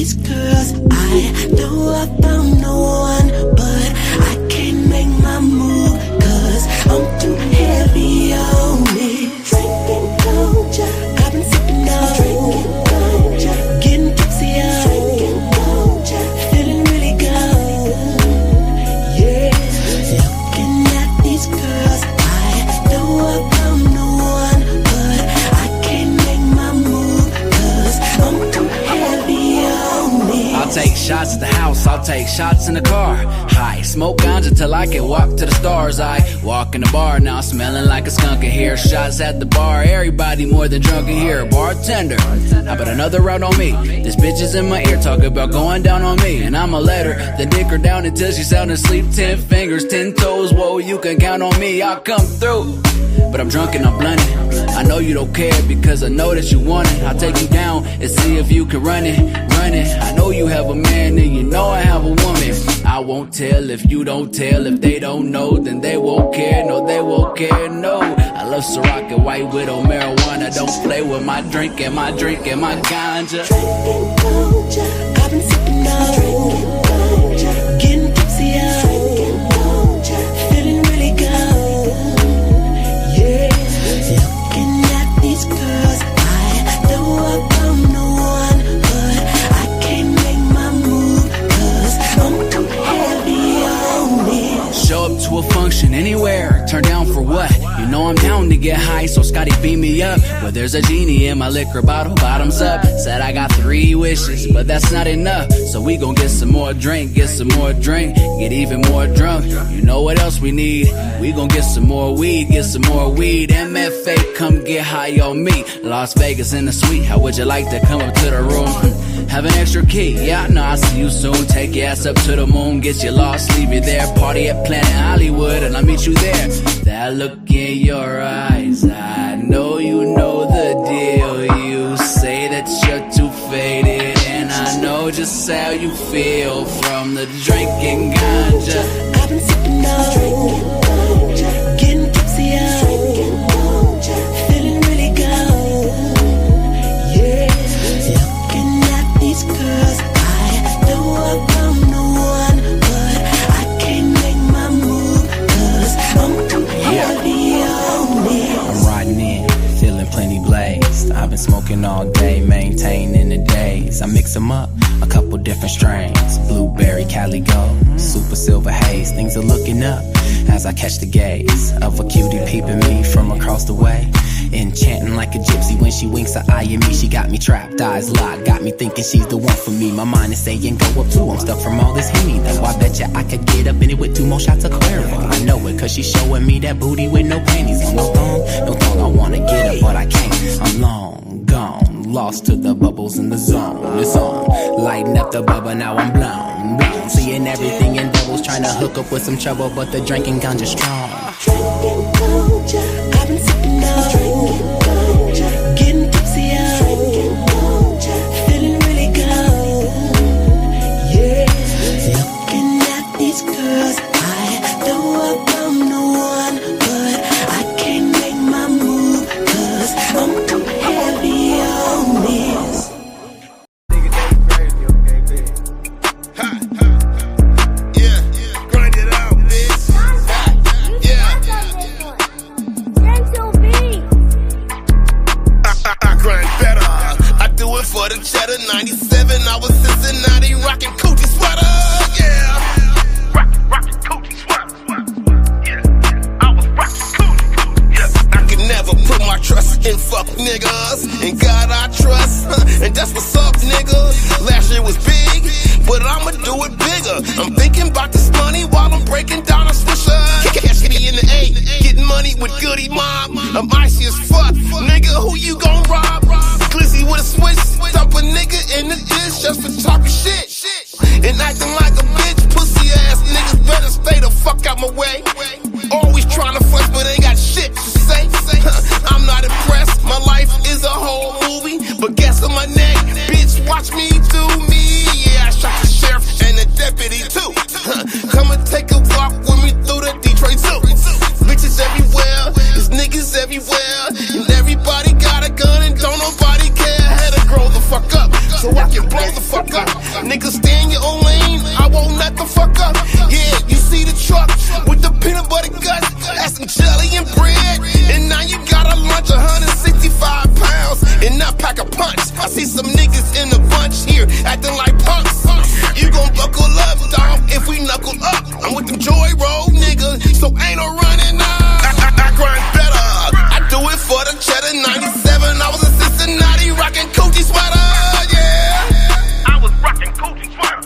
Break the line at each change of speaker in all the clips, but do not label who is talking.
these girls. I know I found no one, but I can't make my move, cause I'm too heavy on this. Drinking Doja, I've been sipping on. Drinking Doja, getting tipsy on. Drinking Doja, feeling really good. Yeah, looking at these girls, I know I found no one, but I can't make my move, cause I'm too heavy on this.
I'll take shots at the house, I'll take shots in the car. High, smoke ganja till I can walk to the stars. I walk in the bar, now smelling like a skunk in here. Shots at the bar, everybody more than drunk in here. Bartender, how about another round on me? This bitch is in my ear, talking about going down on me. And I'ma let her, then dick her down until she's sound asleep. 10 fingers, 10 toes, whoa, you can count on me, I'll come through. But I'm drunk and I'm blunted. I know you don't care because I know that you want it. I'll take you down and see if you can run it, run it. I know you have a man and you know I have a woman. I won't tell if you don't tell. If they don't know, then they won't care. No, they won't care, no. I love Ciroc and White Widow, marijuana. Don't play with my drink and my drink and my ganja.
Drinking Doja, I've been sipping on. Drinking Doja, getting tipsy on. Drinking Doja, feeling really good. Yeah, looking at these girls, I know I found no one, but I can't make my move, cause I'm too heavy on this.
Show up to a function anywhere, turn down for what? You know I'm down to get high, so Scotty beam me up. But there's a genie in my liquor bottle, bottoms up. Said I got 3 wishes, but that's not enough. So we gon' get some more drink, get some more drink, get even more drunk. You know what else we need? We gon' get some more weed, get some more weed. MFA, come get high on me. Las Vegas in the suite, how would you like to come up to the room? Have an extra key, yeah, I know I'll see you soon. Take your ass up to the moon, get you lost, leave you there. Party at Planet Hollywood, and I'll meet you there. That look in your eyes, I know you know the deal. You say that you're too faded, and I know just how you feel from the drinking ganja.
I've been sipping on. Drinking Doja, getting tipsy on. Drinking Doja, feeling really good. Yeah, looking at these girls, I know I found no one, but I can't make my move, cause I'm too heavy on this.
I'm riding in, feeling plenty blazed. I've been smoking all day, maintaining the days. I mix them up, a couple different strains. Blueberry, Cali Gold, super silver haze. Things are looking up as I catch the gaze of a cutie peeping me from across the way. Enchanting like a gypsy when she winks her eye at me. She got me trapped, eyes locked, got me thinking she's the one for me. My mind is saying go up too, I'm stuck from all this Henny though. I bet you I could get up in it with 2 more shots of Cuervo. I know it cause she's showing me that booty with no panties on. No thong, I wanna get up but I can't. I'm long gone, lost to the bubbles in the zone. It's on, lighting up the bubble, now I'm blown. Seeing everything in doubles, trying to hook up with some trouble, but the drinking ganja strong.
Drinking Doja, I've been sipping on. Drinking Doja, getting tipsy on. Drinking Doja, feeling really good. Yeah, looking at these girls, I know I found no one, but I can't make my move, cause I'm too heavy on this.
For the cheddar, 97, I was Cincinnati, rockin' Coochie sweater, yeah. Rockin' Coochie sweater, yeah. I was rockin' Coochie, yeah. I can never put my trust in fuck niggas. In God I trust, and that's what's up, nigga. Last year was big, but I'ma do it bigger. I'm thinking about this money while I'm breaking down a swisher. Catch me in the A, getting money with Goody Mob. I'm icy as fuck, nigga, who you gon' rob? Glizzy with a switch, dump a nigga in the dish just for talking shit and acting like a bitch. Pussy ass niggas better stay the fuck out my way. Always trying to flex but ain't got shit to say. I'm not impressed, my life is a whole movie, but guess on my neck, bitch, watch me do me. Yeah, I shot the sheriff and the deputy too. Come and take a walk with me through the Detroit Zoo. Bitches everywhere, there's niggas everywhere, and everybody got a gun and don't nobody care. Had to grow the fuck up so I can blow the fuck up. Niggas stay in your own lane, I won't let the fuck up. Yeah, you see the truck with the peanut butter guts, that's some jelly and bread. And now you got a lunch 165 pounds and not pack a punch. I see some niggas in the bunch here acting like punks. You gon' buckle up, dog, if we knuckle up. I'm with them Joy Road niggas, so ain't no running up. I grind better, I do it for the cheddar. 97, I was in Cincinnati rockin' Coochie sweater, yeah. I was rockin' Coochie sweater,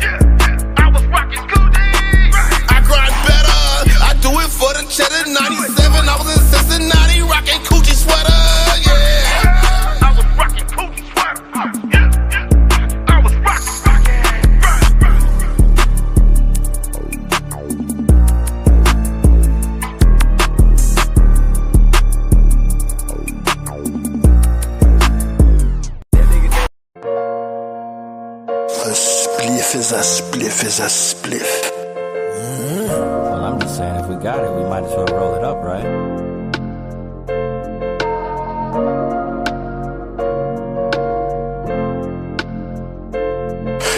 yeah. I was rockin' Coochie. I grind better, I do it for the cheddar. 97, I was in Cincinnati rockin' Coochie sweater, yeah. I was rockin' Coochie sweater, yeah. I was rockin'.
A spliff is a spliff.
Well, I'm just saying, if we got it, we might as well roll it up, right?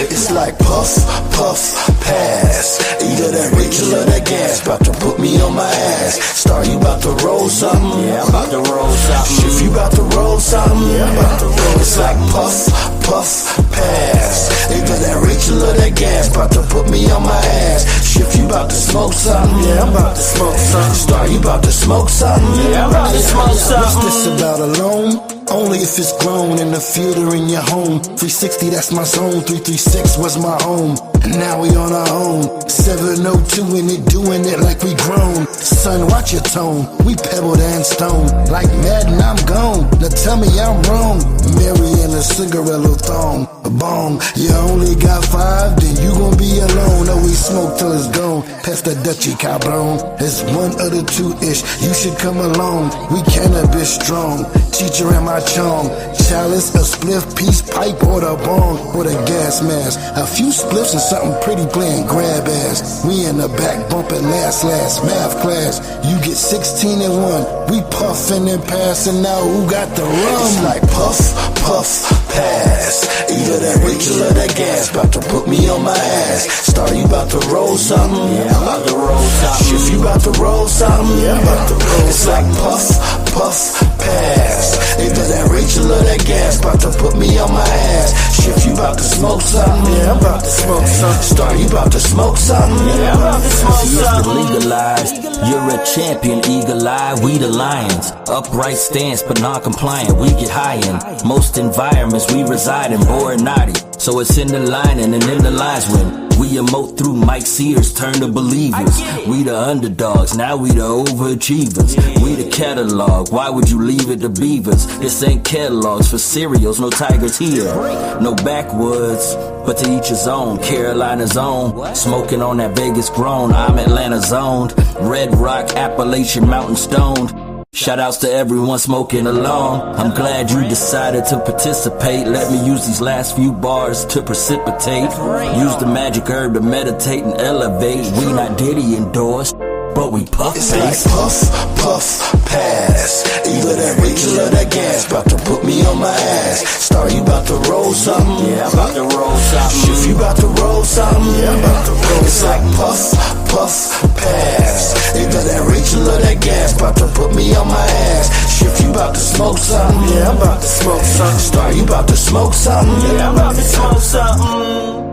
It's like puff, puff, pass. Either that Rachel or that gas. About to put me on my ass. Star, you about to roll something?
Yeah, I'm about to roll something.
If you about to roll something? Yeah, I'm about to roll. It's like puff, puff, pass. Either that Rachel or that gas. About to put me on my ass. If you about to smoke something? Yeah, I'm about to smoke something. Star, you about to smoke something?
Yeah, I'm about to smoke something.
What's this about alone? Only if it's grown in the field or in your home. 360, that's my zone. 336 was my home. And now we on our own. 702 in it, doing it like we grown. Son, watch your tone. We pebbled and stone. Like Madden, I'm gone. Now tell me I'm wrong. Mary and a cigarello thong. A bong. You only got 5, then you gon' be alone. Oh, we smoke till it's gone. Pass the Dutchie, cabron. It's 1 of the 2-ish. You should come along. We cannabis strong. Teacher and my chong. Chalice, a spliff, piece, pipe, or the bong, or the gas mask. A few spliffs and something pretty playing grab ass. We in the back bumping last math class. You get 16 and 1. We puffin' and passin', now who got the rum? It's like puff, puff, pass. Either that Rachel or that gas. About to put me on my ass. Star, you about to roll something?
Yeah, I'm about to roll something.
If you about to roll something? Yeah, I'm about to roll. It's like puff, puff, pass. Either that Rachel or that gas. About to put me on my ass. If you about to smoke something? Yeah, I'm about to smoke something. Star, you about to smoke something?
Yeah, I'm about to smoke something.
Legalized, you're a champion, eagle eye, we the lions. Upright stance, but non-compliant, we get high in most environments we reside in, boring naughty. So it's in the line and in the lines when we emote through Mike Sears, turn to believers. We the underdogs, now we the overachievers. We the catalog, why would you leave it to beavers? This ain't catalogs for cereals, no tigers here. No backwoods, but to each his own. Carolina's own, smoking on that Vegas grown. I'm Atlanta zoned, Red Rock, Appalachian Mountain stoned. Shoutouts to everyone smoking along. I'm glad you decided to participate. Let me use these last few bars to precipitate. Use the magic herb to meditate and elevate. We not Diddy endorsed, but we puff.
It's like puff, puff, pass. Either that Rachel or that gas. About to put me on my ass. Star, you about to roll something?
Yeah, I'm about to roll something.
If you about to roll something? Yeah, I'm about to roll. It's like puff, puff, pass. Either that Rachel or that gas. About to put me on my ass. If you about to smoke something? Yeah, I'm about to smoke something. Star, you about to smoke something?
Yeah, I'm about to smoke something.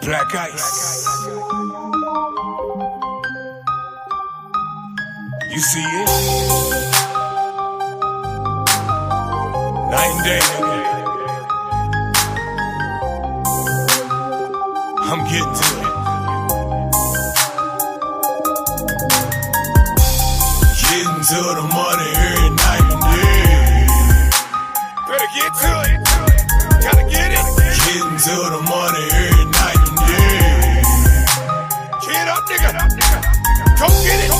Black ice. You see it? Night and day. I'm getting to it. Getting to the money every night and day. Better get to it. Gotta get it. Getting to the money every night and day. Get up, nigga. Go get it.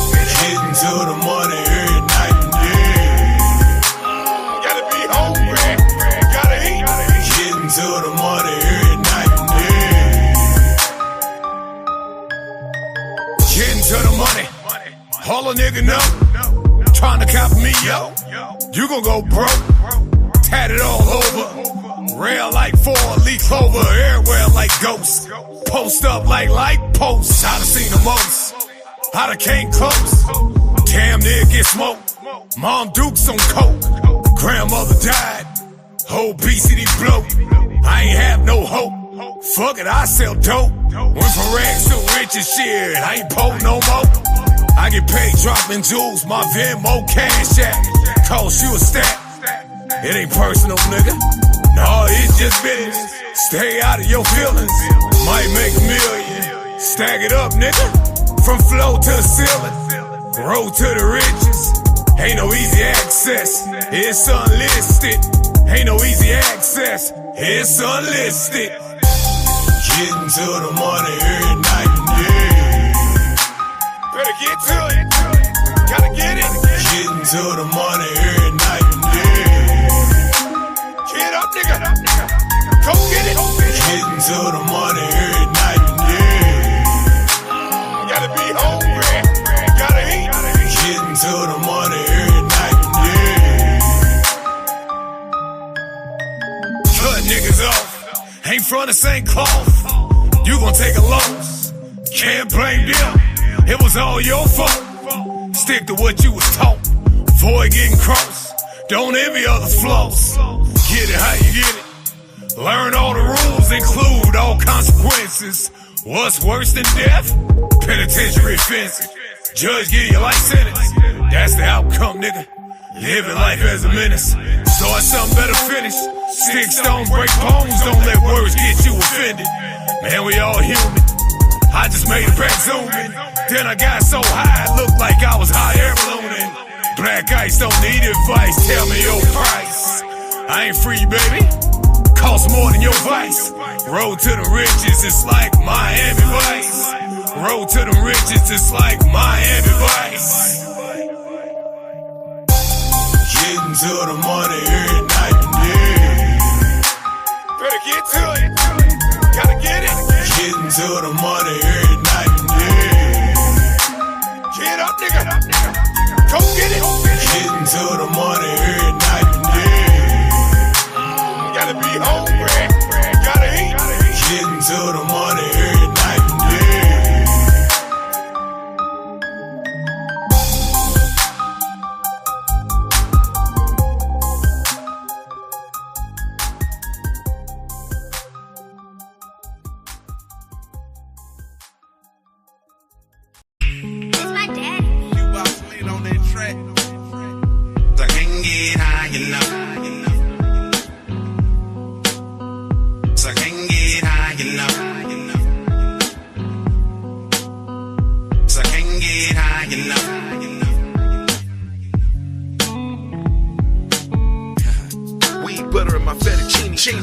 Getting to the money every night and day. Gotta be home. to the money. All a nigga know. Trying to copy me, yo. You gon' go broke. Tatted all over. Rail like 4, leaf clover. Everywhere like ghosts. Post up like light posts. I done seen the most. I done came close. Damn near get smoked. Mom Duke's on coke. Grandmother died. Whole obesity bloat. I ain't have no hope. Fuck it, I sell dope. Went from rags to riches, shit. I ain't poor no more. I get paid dropping jewels, my Venmo cash app. Cost you a stack. It ain't personal, nigga. No, it's just business. Stay out of your feelings. Might make $1 million. Stack it up, nigga. From flow to the ceiling. Road to the riches. Ain't no easy access. It's unlisted. Ain't no easy access. It's unlisted. Getting to the money every night and day. Better get to it. Gotta get it. Getting to the money every night and day. Get up, nigga. Go get it. Getting to the money every night and day. Gotta be hungry. Gotta eat. Getting to the money every night and day. Cut niggas off. Ain't from the same cloth. You gon' take a loss. Can't blame them. It was all your fault. Stick to what you was taught. Avoid getting cross. Don't envy others' flaws. Get it how you get it. Learn all the rules, include all consequences. What's worse than death? Penitentiary offenses. Judge give you a life sentence. That's the outcome, nigga. Living life as a menace. Start something better finish. Sticks don't break bones. Don't let words get you offended. Man, we all human. I just made it back zooming. Then I got so high, it looked like I was hot air ballooning. Black ice don't need advice. Tell me your price. I ain't free, baby. Cost more than your vice. Road to the riches, it's like Miami Vice. Road to the riches, it's like Miami Vice. Getting to the money every night and day. Better get to it. Gotta get it. Getting to the money every night and day. Get up, nigga. Go get it. Getting to the money every night and day. Gotta be hungry. Gotta eat. Getting to the money every night and day.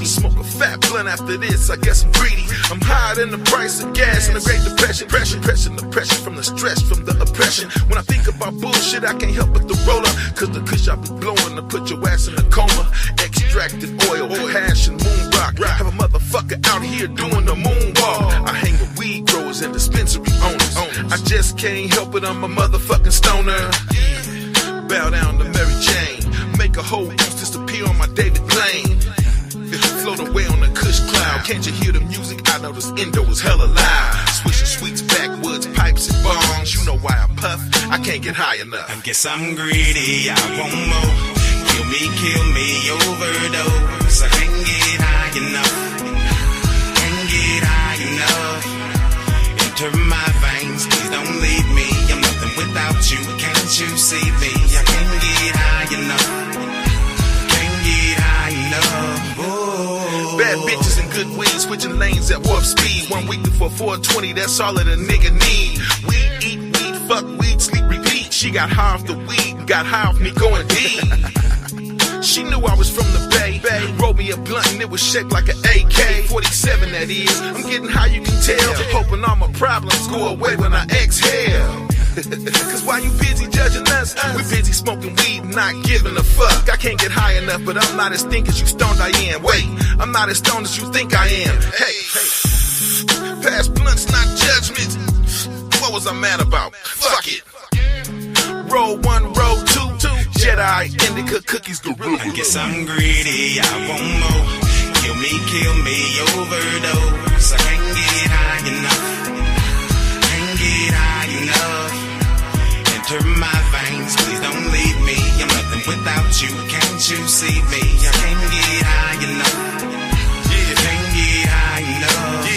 Smoke a fat blunt after this, I guess I'm greedy. I'm higher than the price of gas and the Great Depression. Pressure from the stress, from the oppression. When I think about bullshit, I can't help but to roll up. Cause the kush I be blowing to put your ass in a coma. Extracted oil, hash and moon rock. Have a motherfucker out here doing the moonwalk. I hang with weed growers and dispensary owners. I just can't help it, I'm a motherfucking stoner. Bow down to Mary Jane. Make a whole goose disappear on my David Blaine. Float away on the Kush cloud. Can't you hear the music? I know this Indo is hella loud. Swishing sweets, backwoods, pipes and bongs. You know why I puff? I can't get high enough.
I guess I'm greedy, I want more. Kill me, overdose. I can't get high enough. Can't get high enough. Enter my veins, please don't leave me. I'm nothing without you. Can't you see me? I can't get high enough. Can't get high enough.
Bad bitches and good weed, switching lanes at warp speed. 1 week before 420, that's all that a nigga need. Weed, eat weed, fuck weed, sleep, repeat. She got high off the weed, got high off me going deep. She knew I was from the Bay. Rolled me a blunt and it was shaped like an AK-47, that is. I'm getting high, you can tell. Hoping all my problems go away when I exhale. Cause while you busy judging us, we busy smoking weed, not giving a fuck. I can't get high enough, but I'm not as thin as you stoned I am. Wait, I'm not as stoned as you think I am. Hey, pass blunts, not judgments. Whoa, was I mad about? Fuck it. Roll one, roll two, Jedi, indica, cookies, gorilla.
I guess I'm greedy, I want more. Kill me, overdose. I can't get high enough. Can't get high enough. Enter my veins, please don't leave me. I'm nothing without you, can't you see me? I can't get high enough. Can't get high enough.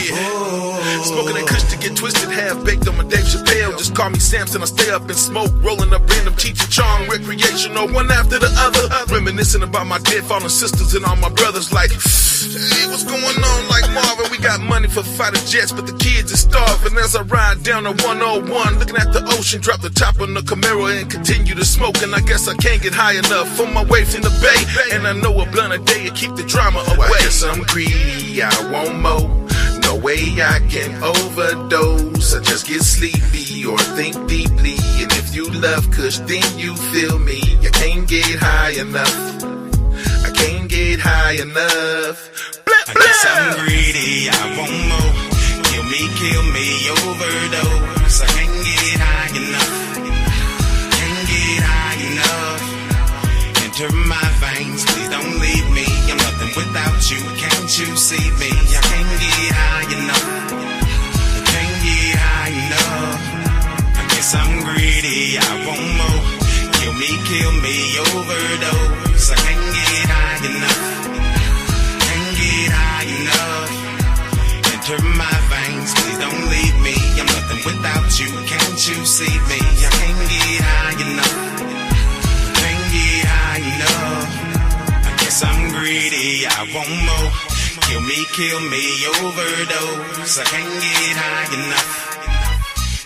Smoking that kush to get twisted, half baked on my Dave Chappelle. Just call me Samson, I stay up and smoke, rolling up random Cheech and Chong, recreational, one after the other. Reminiscing about my dead fallen sisters and all my brothers, like, hey, what's going on? Like Marvin, we got money for fighter jets, but the kids are starving. As I ride down the 101, looking at the ocean, drop the top on the Camaro and continue to smoke. And I guess I can't get high enough on my way from the bay. And I know a blunt a day to keep the drama away. I guess I'm greedy, I want more. No way I can overdose. I just get sleepy or think deeply. And if you love kush, then you feel me. I can't get high enough. I can't get high enough. Blah, blah.
I guess I'm greedy, I want more. Kill me, overdose. I can't get high enough. Can't get high enough. Enter my veins, please don't leave me. I'm nothing without you, can't you see me? I can't get high enough. I can't get high enough. I guess I'm greedy, I want more. Kill me, overdose. I can't get high enough. Can't get high enough. Enter my veins, please don't leave me. I'm nothing without you, can't you see me? I can't get high enough. Can't get high enough. I guess I'm greedy, I want more. Kill me, overdose. I can't get high enough.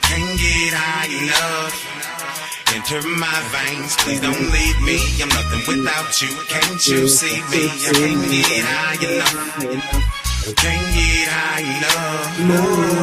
Can't get high enough. Enter my veins, please don't leave me. I'm nothing without you, can't you see me? I can't get high enough. Can't get high enough.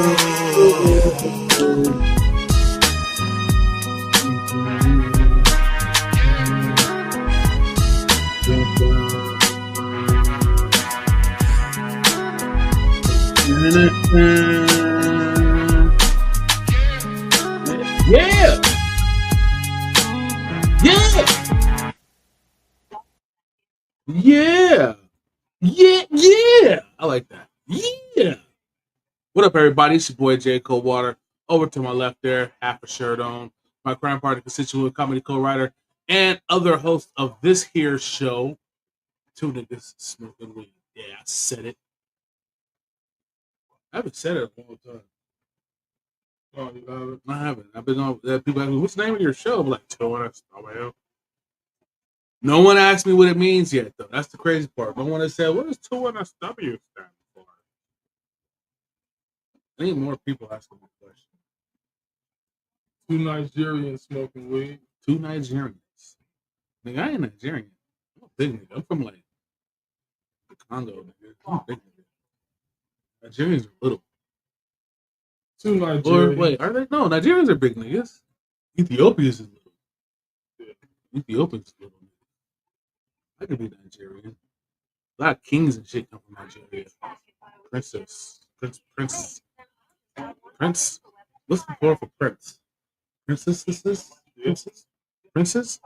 Yeah. Yeah. I like that. Yeah. What up, everybody? It's your boy Jay Coldwater. Over to my left there, half a shirt on. My crime partner, constituent, comedy co-writer, and other host of this here show. Two niggas smoking weed. Yeah, I said it. I haven't said it a long time. Oh, you haven't? I haven't. I've been on. People ask me, what's the name of your show? I'm like, two and a No one asked me what it means yet, though. That's the crazy part. No one has said, what does 2NSW stand for? I need more people asking me questions.
Two Nigerians smoking weed.
Two Nigerians. Nigga, I ain't Nigerian. I'm a big nigga. I'm from, like, the Congo, nigga. I'm a big nigga. Nigerians are little.
Two Nigerians.
Or, wait, are they? No, Nigerians are big niggas. Ethiopians is little. Yeah. Ethiopians is little. I could be Nigerian. A lot of kings and shit come from Nigeria. Princess. Prince. What's the plural for prince? Princesses? Princess? Princess?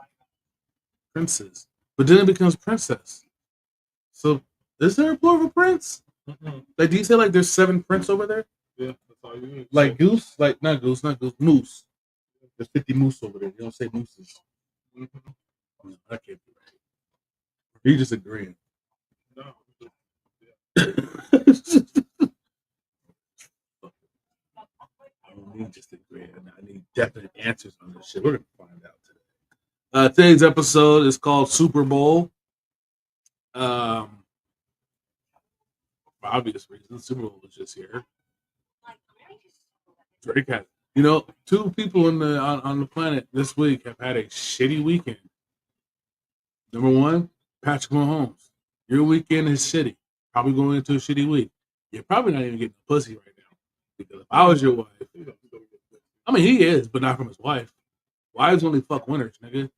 Princes. But then it becomes princess. So, is there a plural for prince?
Mm-hmm.
Like, do you say, like, there's 7 prince over there?
Yeah, that's all you need.
Like goose? Like, not goose. Moose. There's 50 moose over there. You don't say mooses.
Mm-hmm.
No, that can't be right. You just agreeing.
No.
I don't need just agreeing. I need definite answers on this shit. We're going to find out today. Today's episode is called Super Bowl. For obvious reasons, Super Bowl was just here. Drake had, you know, 2 people on the planet this week have had a shitty weekend. Number 1, Patrick Mahomes. Your weekend is shitty. Probably going into a shitty week. You're probably not even getting a pussy right now. Because if I was your wife, I mean, he is, but not from his wife. Wives only fuck winners, nigga.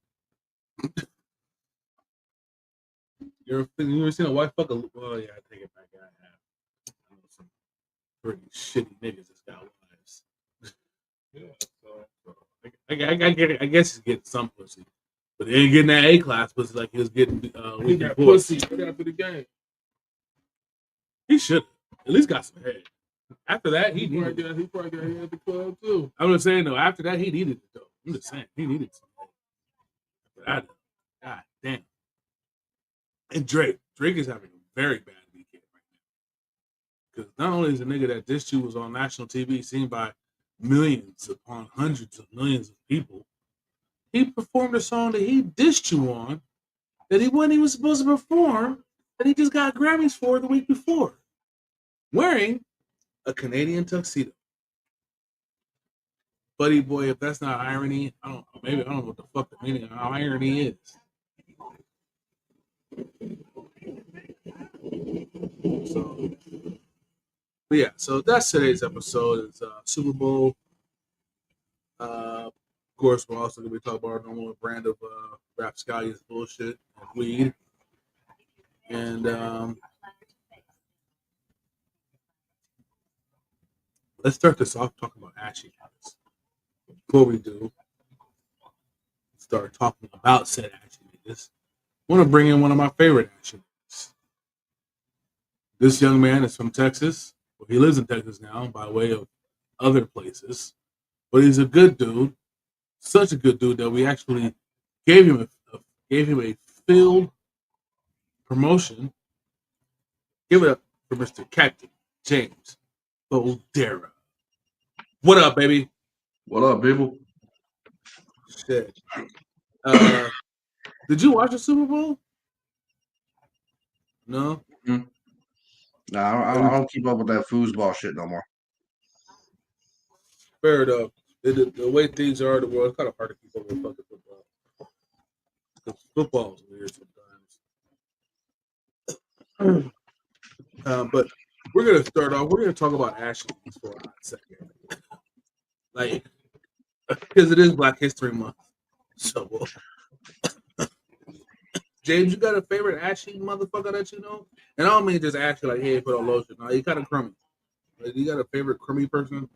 You ever seen a wife fuck a... Well, yeah, I take it back. I have. I know some pretty shitty niggas that's got wives.
Yeah. So
I get it. I guess he's getting some pussy, but he ain't getting that A class pussy like he was getting
he
week
got
before.
pussy right after the game.
He should at least got some head. After that, he
probably
needed.
got hit at the club too.
I'm just saying though. After that, he needed it though. I'm just saying he needed some head. God damn. And Drake is having a very bad weekend right now because not only is a nigga that dissed you was on national TV seen by millions upon hundreds of millions of people, he performed a song that he dissed you on that he wasn't even supposed to perform that he just got Grammys for the week before, wearing a Canadian tuxedo. Buddy boy, if that's not irony, I don't know what the fuck the meaning of irony is. So, but yeah, so that's today's episode. It's Super Bowl. Of course, we're also going to be talking about our normal brand of rapscallions bullshit and weed. And let's start this off talking about ashy niggas. Before we do start talking about said ashy niggas, I want to bring in one of my favorite ashy niggas. This young man is from Texas. Well, he lives in Texas now by way of other places. But he's a good dude. Such a good dude that we actually gave him a field promotion. Give it up for Mr. Captain James Bodera. What up, baby?
What up, people?
Shit. Did you watch the Super Bowl? No.
Mm-hmm. Nah, I don't keep up with that foosball shit no more.
Fair enough. The way things are in the world, it's kind of hard to keep up with fucking football. Because football is weird sometimes. But we're gonna start off. We're gonna talk about Ashley for a hot second, like because it is Black History Month. So, James, you got a favorite Ashley motherfucker that you know? And I don't mean just Ashley like, hey, put on lotion. No, you kind of crummy. Like, you got a favorite crummy person?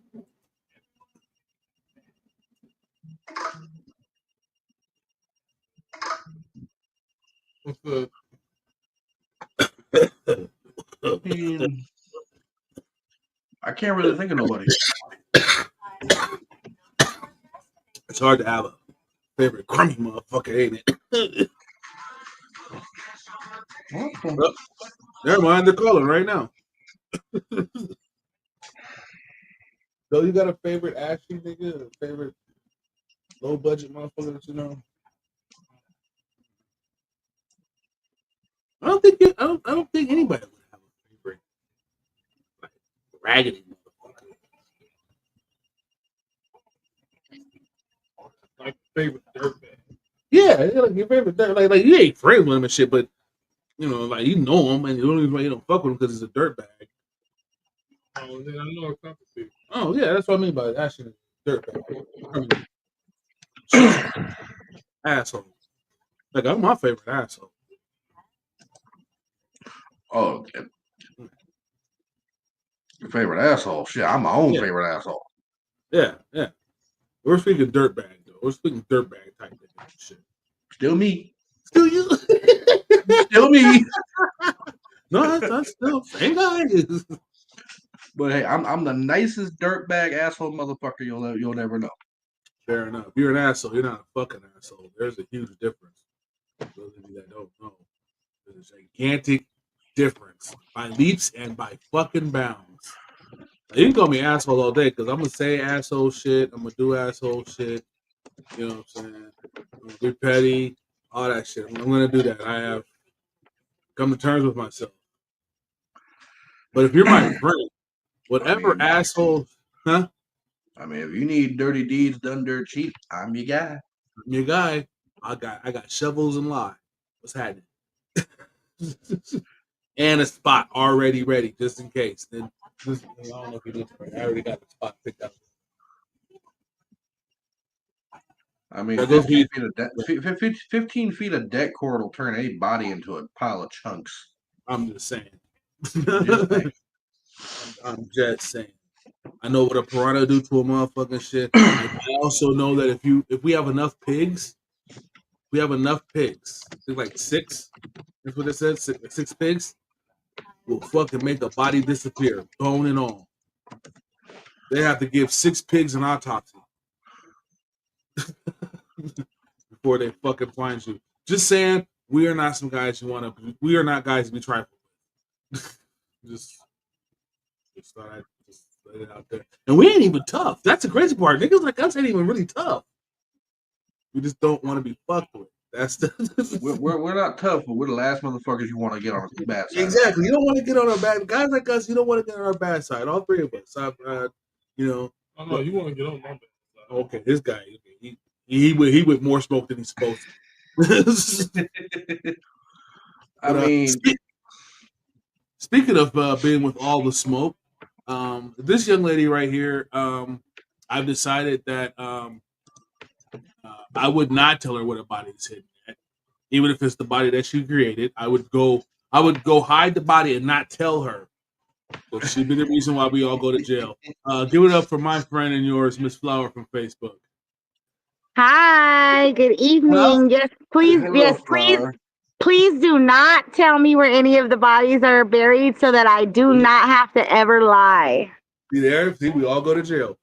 What's the
I can't really think of nobody.
It's hard to have a favorite crummy motherfucker, ain't it? Well, never mind, they're calling right now. So you got a favorite Ashley nigga? A favorite low budget motherfucker that you know? I don't think anybody would have a favorite like raggedy motherfucker.
like favorite dirtbag?
Yeah, like your favorite like you ain't friends with him and shit, but you know, like you know him and the only reason why you don't fuck with him because he's a dirtbag.
Oh, then I know a couple people.
Oh yeah, that's what I mean by Ashley dirtbag. Asshole. Like I'm my favorite asshole.
Oh, your favorite asshole? Shit, I'm my own favorite asshole.
Yeah. We're speaking dirtbag though. We're speaking dirtbag type of shit.
Still me.
Still you.
Still me.
No, that's still same guy.
But hey, I'm the nicest dirtbag asshole motherfucker you'll never know.
Fair enough. You're an asshole. You're not a fucking asshole. There's a huge difference. For those of you that don't know, there's a gigantic difference by leaps and by fucking bounds. Now, you can call me asshole all day because I'm gonna say asshole shit. I'm gonna do asshole shit. You know what I'm saying? I'm gonna be petty, all that shit. I'm gonna do that. I have come to terms with myself. But if you're my friend, whatever asshole, huh?
I mean, if you need dirty deeds done dirt cheap, I'm your guy.
I'm your guy. I got shovels and lye. What's happening? And a spot already ready just in case. Then I don't know if you need to. I already got the spot picked up.
I mean, 15 feet of deck cord will turn any body into a pile of chunks.
I'm just saying.
Just saying.
I'm just saying. I know what a piranha do to a motherfucking shit. I also know that if we have enough pigs, There's like 6. That's what it says. 6 pigs will fucking make the body disappear, bone and all. They have to give 6 pigs an autopsy before they fucking find you. Just saying, we are not some guys you want to. We are not guys to be trifled with. just thought I'd just let it out there. And we ain't even tough. That's the crazy part. Niggas like us ain't even really tough. We just don't want to be fucked with. That's the.
we're not tough, but we're the last motherfuckers you want to get on the bad side.
Exactly. You don't want to get on our bad guys like us. You don't want to get on our bad side. All 3 of us. You know.
Oh no, you want to get on my bad side.
Okay, this guy. He with more smoke than he's supposed to.
I mean,
speaking of being with all the smoke, this young lady right here, I've decided that I would not tell her what her body is hidden at, even if it's the body that she created. I would go hide the body and not tell her. So she'd be the reason why we all go to jail. Give it up for my friend and yours, Miss Flower from Facebook.
Hi, good evening.
Hello?
Yes, please, please do not tell me where any of the bodies are buried so that I do not have to ever lie.
See there? See, we all go to jail.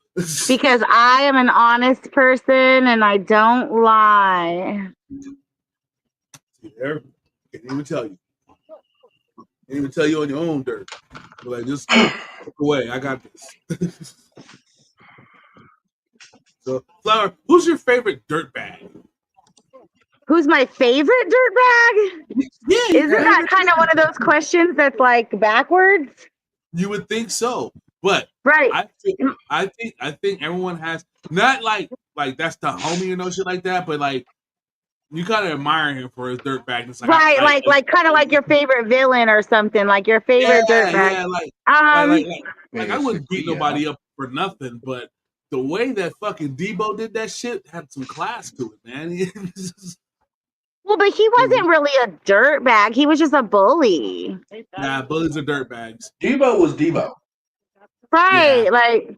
Because I am an honest person and I don't lie.
See there? Can't even tell you. Can't even tell you on your own dirt. But like, just look away. I got this. So, Flower, who's your favorite dirt bag?
Who's my favorite dirt bag?
Yeah,
isn't that kind of one of those questions that's like backwards?
You would think so, but
right.
I think everyone has not like that's the homie or no shit like that, but like you kind of admire him for his dirt bag. It's
Like, like kind of like your favorite villain or something, like your favorite dirt bag.
Yeah, like I wouldn't beat nobody up for nothing, but the way that fucking Debo did that shit had some class to it, man.
Well, but he wasn't really a dirt bag. He was just a bully.
Nah, bullies are dirt bags.
Debo was Debo.
Right, like,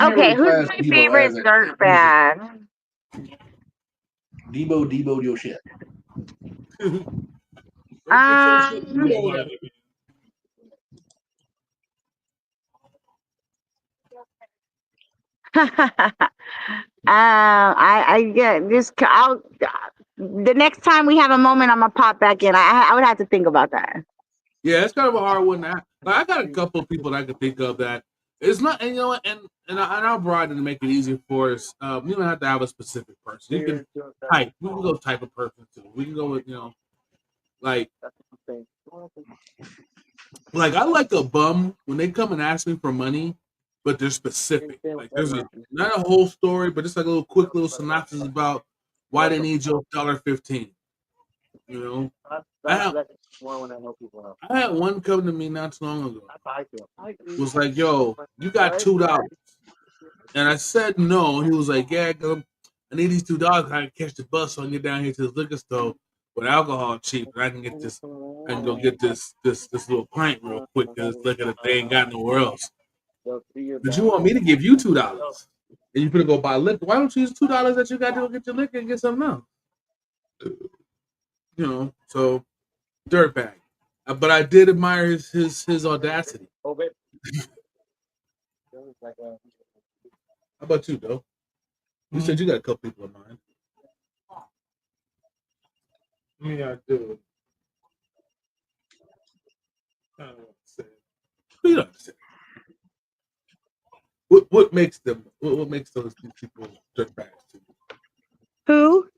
okay, who's my favorite dirt bag?
Debo your shit.
I get just the next time we have a moment, I'm gonna pop back in. I would have to think about that.
Yeah, it's kind of a hard one. Like, I got a couple of people that I could think of that it's not, and you know, and I'll broaden to make it easier for us. We don't have to have a specific person. You can type. We can go type of person too. We can go with like I like a bum when they come and ask me for money, but they're specific. Like there's not a whole story, but just like a little quick little synopsis about why they need your $1.15. You know, I had one come to me not too long ago. It was like, "Yo, you got $2?" And I said no. He was like, "Yeah, I need these $2. I can catch the bus so I can get down here to the liquor store with alcohol cheap, and I can get this. I can go get this little pint real quick because liquor that they ain't got nowhere else." But you want me to give you $2, and you gonna go buy liquor? Why don't you use $2 that you got to go get your liquor and get something else? You know, so dirtbag. But I did admire his audacity. How about you, though? You said you got a couple people in mind.
Yeah, I do. I don't want to say it.
You don't say. What makes them? What makes those people dirtbags to you?
Who?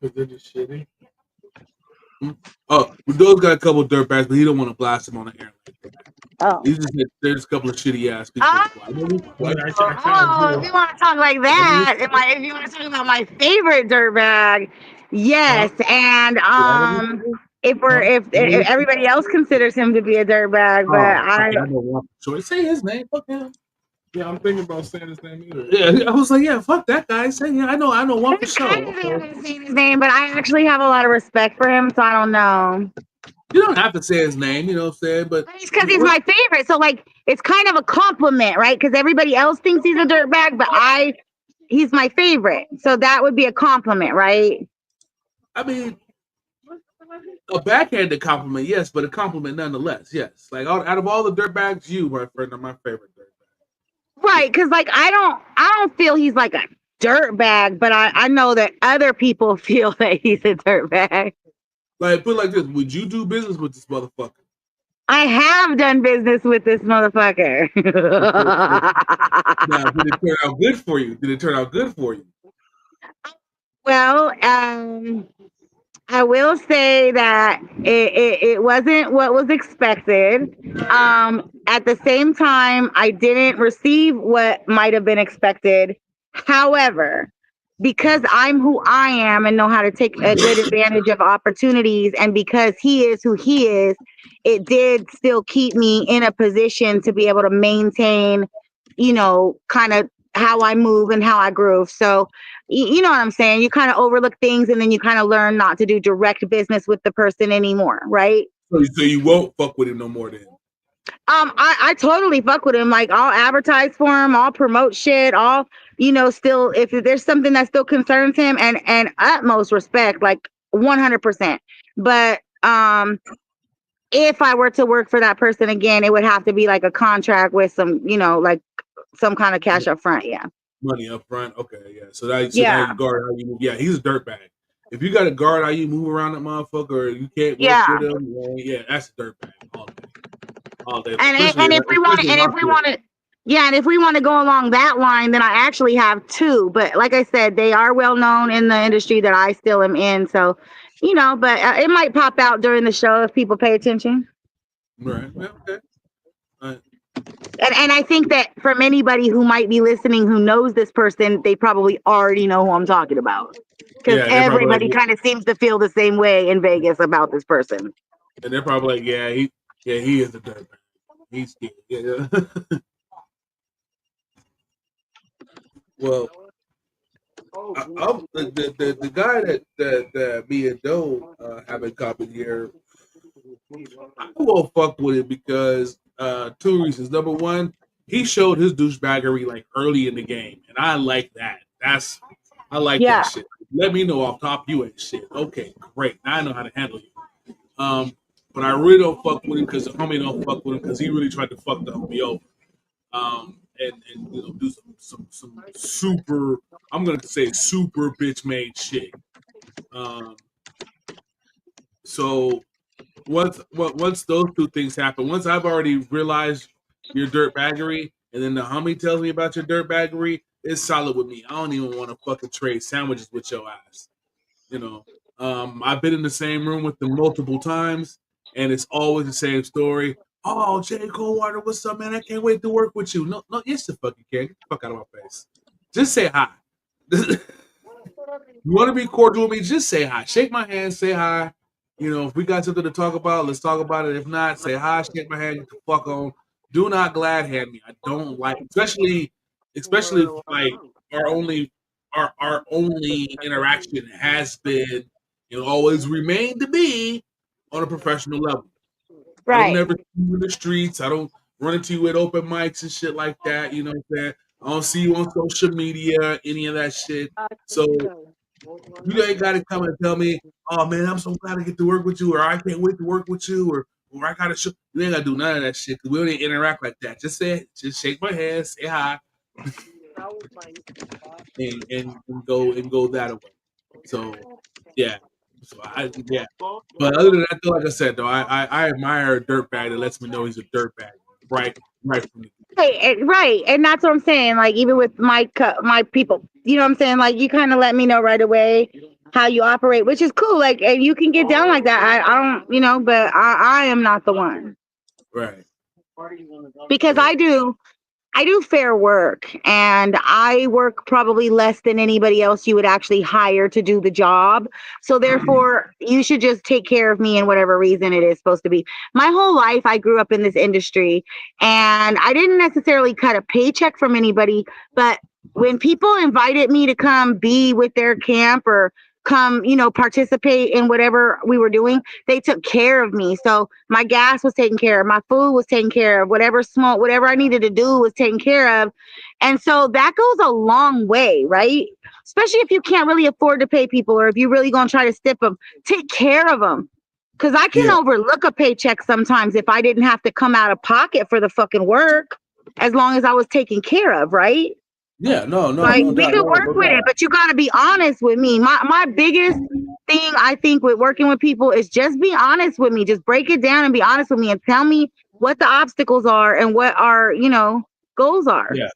Because they're just shitty.
Oh, Doe's got a couple of dirtbags, but he don't want to blast them on the air.
Oh,
He's just there's a couple of shitty ass people.
if you want to talk like that, if you want to talk about my favorite dirtbag, yes, and if everybody else considers him to be a dirtbag, but I
don't say his name. Fuck him.
Yeah, I'm thinking about saying his name either.
Yeah, I was like, yeah, fuck that guy. Say, yeah, I know one for sure.
I'm saying his name, but I actually have a lot of respect for him, so I don't know.
You don't have to say his name, you know what I'm saying? But
it's because he's my favorite. So like, it's kind of a compliment, right? Because everybody else thinks he's a dirtbag, but he's my favorite. So that would be a compliment, right?
I mean, a backhanded compliment, yes, but a compliment nonetheless, yes. Like out of all the dirtbags, you, my friend, are my favorite dirtbag.
Right, because like I don't feel he's like a dirtbag, but I know that other people feel that he's a dirtbag.
Like, put it like this: would you do business with this motherfucker?
I have done business with this motherfucker.
Now, did it turn out good for you? Did it turn out good for you?
Well, I will say that it wasn't what was expected. At the same time, I didn't receive what might have been expected. However, because I'm who I am and know how to take a good advantage of opportunities, and because he is who he is, it did still keep me in a position to be able to maintain, kind of how I move and how I groove. So, you know what I'm saying? You kind of overlook things and then you kind of learn not to do direct business with the person anymore, right?
So you won't fuck with him no more then?
I totally fuck with him. Like, I'll advertise for him, I'll promote shit, I'll, still, if there's something that still concerns him, and utmost respect, like 100%. But if I were to work for that person again, it would have to be like a contract with some, like some kind of cash up front. Yeah.
Money up front. Okay, yeah. So now
Yeah.
you guard how you move. Yeah, he's a dirtbag. If you got to guard how you move around that motherfucker, or you can't work
Yeah.
with him, well, yeah, that's a dirtbag all day. All day.
And if we want to, yeah, and if we want to go along that line, then I actually have two. But like I said, they are well known in the industry that I still am in. So, but it might pop out during the show if people pay attention.
Right. Yeah, okay.
And I think that from anybody who might be listening who knows this person, they probably already know who I'm talking about. Because everybody kind of seems to feel the same way in Vegas about this person.
And they're probably like, he is a dirtbag. He's scared. Yeah. Well, the guy that me and Doe have in common here, I won't fuck with it because two reasons. Number one, he showed his douchebaggery like early in the game, and I like that. I like that shit. Let me know off top you ain't shit. Okay, great. Now I know how to handle you. But I really don't fuck with him because the homie don't fuck with him because he really tried to fuck the homie over. And do some super, I'm gonna say super bitch made shit. So once those two things happen, once I've already realized your dirtbaggery, and then the homie tells me about your dirtbaggery, it's solid with me. I don't even want to fucking trade sandwiches with your ass. I've been in the same room with them multiple times, and it's always the same story. Oh, J. Coldwater, what's up, man? I can't wait to work with you. No, yes, the fuck you can. Get the fuck out of my face. Just say hi. You want to be cordial with me? Just say hi. Shake my hand, say hi. If we got something to talk about, let's talk about it. If not, say hi, shake my hand, get the fuck on. Do not glad hand me. I don't like, especially if, like our only interaction has been and always remained to be on a professional level.
Right.
I don't never see you in the streets. I don't run into you at open mics and shit like that. You know what I'm saying? I don't see you on social media, any of that shit. So you ain't got to come and tell me, oh man, I'm so glad to get to work with you, or I can't wait to work with you, or I gotta show. You ain't gotta do none of that shit because we don't even interact like that. Just shake my hand, say hi, and go that way. So yeah. But other than that, though, like I said, though, I admire a dirtbag that lets me know he's a dirtbag. Right from the
Right, and that's what I'm saying. Like, even with my people, you know what I'm saying? Like, you kind of let me know right away how you operate, which is cool. Like, and you can get down like that. I don't, but I am not the one.
Right.
Because I do fair work, and I work probably less than anybody else you would actually hire to do the job. So therefore, you should just take care of me in whatever reason it is supposed to be. My whole life, I grew up in this industry, and I didn't necessarily cut a paycheck from anybody, but when people invited me to come be with their camp or come, participate in whatever we were doing. They took care of me. So my gas was taken care of, my food was taken care of, whatever I needed to do was taken care of. And so that goes a long way, right? Especially if you can't really afford to pay people, or if you're really going to try to stip them, take care of them. Because I can overlook a paycheck sometimes if I didn't have to come out of pocket for the fucking work, as long as I was taken care of, right?
Yeah, no
We
doubt.
could work with it, but you got to be honest with me. My biggest thing, I think, with working with people is just be honest with me. Just break it down and be honest with me and tell me what the obstacles are and what our, goals are.
Yeah.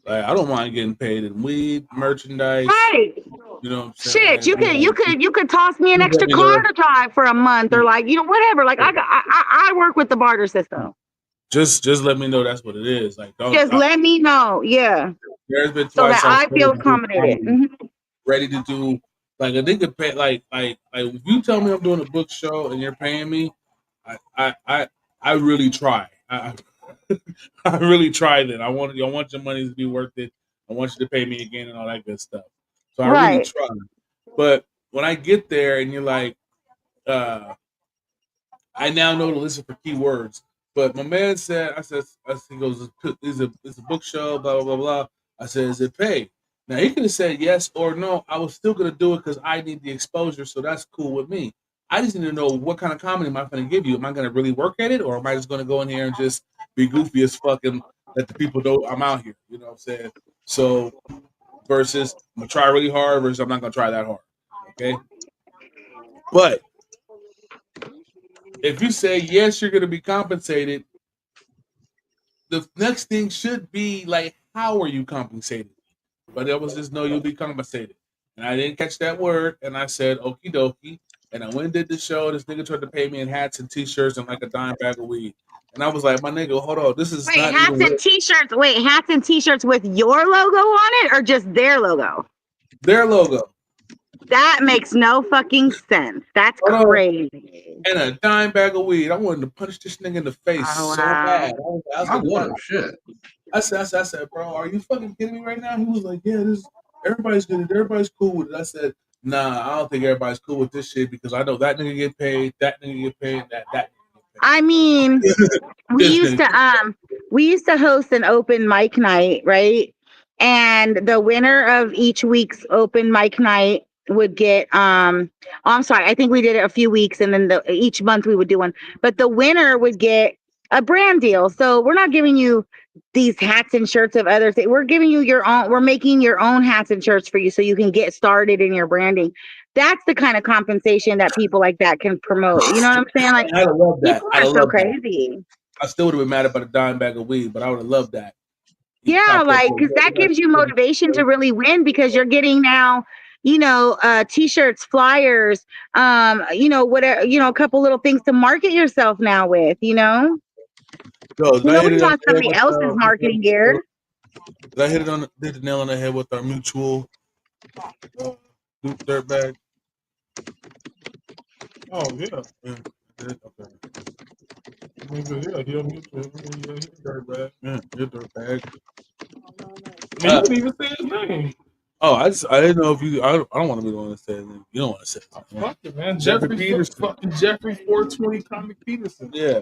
Like, I don't mind getting paid in weed, merchandise.
Right.
You know what I'm
Shit,
saying?
you could toss me an extra car to drive for a month, or whatever. Like I work with the barter system.
Just let me know that's what it is. Like,
let me know. Yeah.
There's been
so
twice
that I feel accommodated.
Ready to do like a nigga pay like if you tell me I'm doing a book show and you're paying me, I really try. I really try that. I want your money to be worth it. I want you to pay me again and all that good stuff. So I really try. But when I get there and you're like, I now know to listen for keywords. But my man said, he goes, it's a book show, blah, blah, blah, blah. I said, is it paid? Now, he could have said yes or no. I was still going to do it because I need the exposure, so that's cool with me. I just need to know what kind of comedy am I going to give you? Am I going to really work at it, or am I just going to go in here and just be goofy as fuck and let the people know I'm out here? You know what I'm saying? So, versus I'm going to try really hard versus I'm not going to try that hard. Okay? But if you say yes, you're going to be compensated, the next thing should be like, how are you compensated? But it was just no, you'll be compensated. And I didn't catch that word, and I said okie dokie. And I went and did the show. This nigga tried to pay me in hats and t-shirts and like a dime bag of weed. And I was like, my nigga, hold on, this is not
hats
even
and t-shirts. Wait, hats and t-shirts with your logo on it, or just their logo?
Their logo.
That makes no fucking sense. That's crazy.
And a dime bag of weed. I wanted to punch this nigga in the face so bad.
I would have shit.
I said, bro, are you fucking kidding me right now? He was like, yeah, everybody's good. Everybody's cool with it. I said, nah, I don't think everybody's cool with this shit because I know that nigga get paid, that nigga get paid, that nigga get paid.
I mean, we used to host an open mic night, right? And the winner of each week's open mic night would get I'm sorry, I think we did it a few weeks, and then each month we would do one. But the winner would get a brand deal. So we're not giving you these hats and shirts of other things. We're giving you your own, we're making your own hats and shirts for you so you can get started in your branding. That's the kind of compensation that people like that can promote. You know what I'm saying? Like,
I love that.
People are so crazy.
I still would have been mad about a dime bag of weed, but I would have loved that.
Yeah, like, because that gives you motivation to really win, because you're getting now, t-shirts, flyers, whatever, a couple little things to market yourself now with,
Yo,
nobody wants somebody else's marketing gear.
Did I hit the nail on the head with our mutual dirt bag?
Oh yeah.
Okay.
Yeah, he'll dirt bag.
Yeah, dirt bag.
I mean, you didn't even say his name.
Oh, I didn't know if you. I don't want to be the one to say it. You don't want to say it.
Fuck it, man. Jeffrey Peterson. Fucking Jeffrey 420 comic Peterson.
Yeah,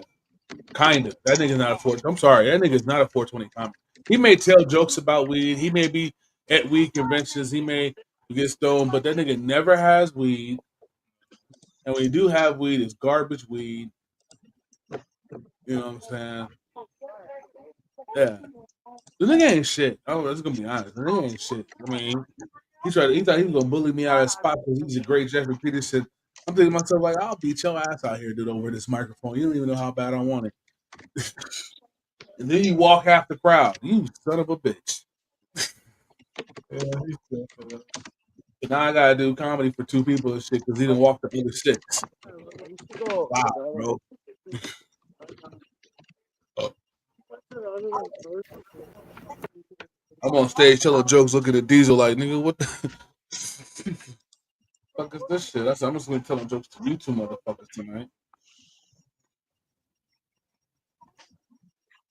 kind of. That nigga's not a 420. I'm sorry, that nigga's not a 420 comic. He may tell jokes about weed. He may be at weed conventions. He may get stoned, but that nigga never has weed. And when you do have weed, it's garbage weed. You know what I'm saying? Yeah. The nigga ain't shit. I'm just gonna be honest. The nigga ain't shit. I mean, he thought he was gonna bully me out of the spot because he's a great Jeffrey Peterson. I'm thinking to myself, like, I'll beat your ass out here, dude, over this microphone. You don't even know how bad I want it. And then you walk half the crowd. You son of a bitch.
Yeah, he's good for that.
And now I gotta do comedy for two people and shit because he didn't walk the other six. Wow, bro. I'm on stage telling jokes, looking at Diesel like, nigga, what the fuck is this shit? I'm just gonna be telling jokes to you two motherfuckers tonight.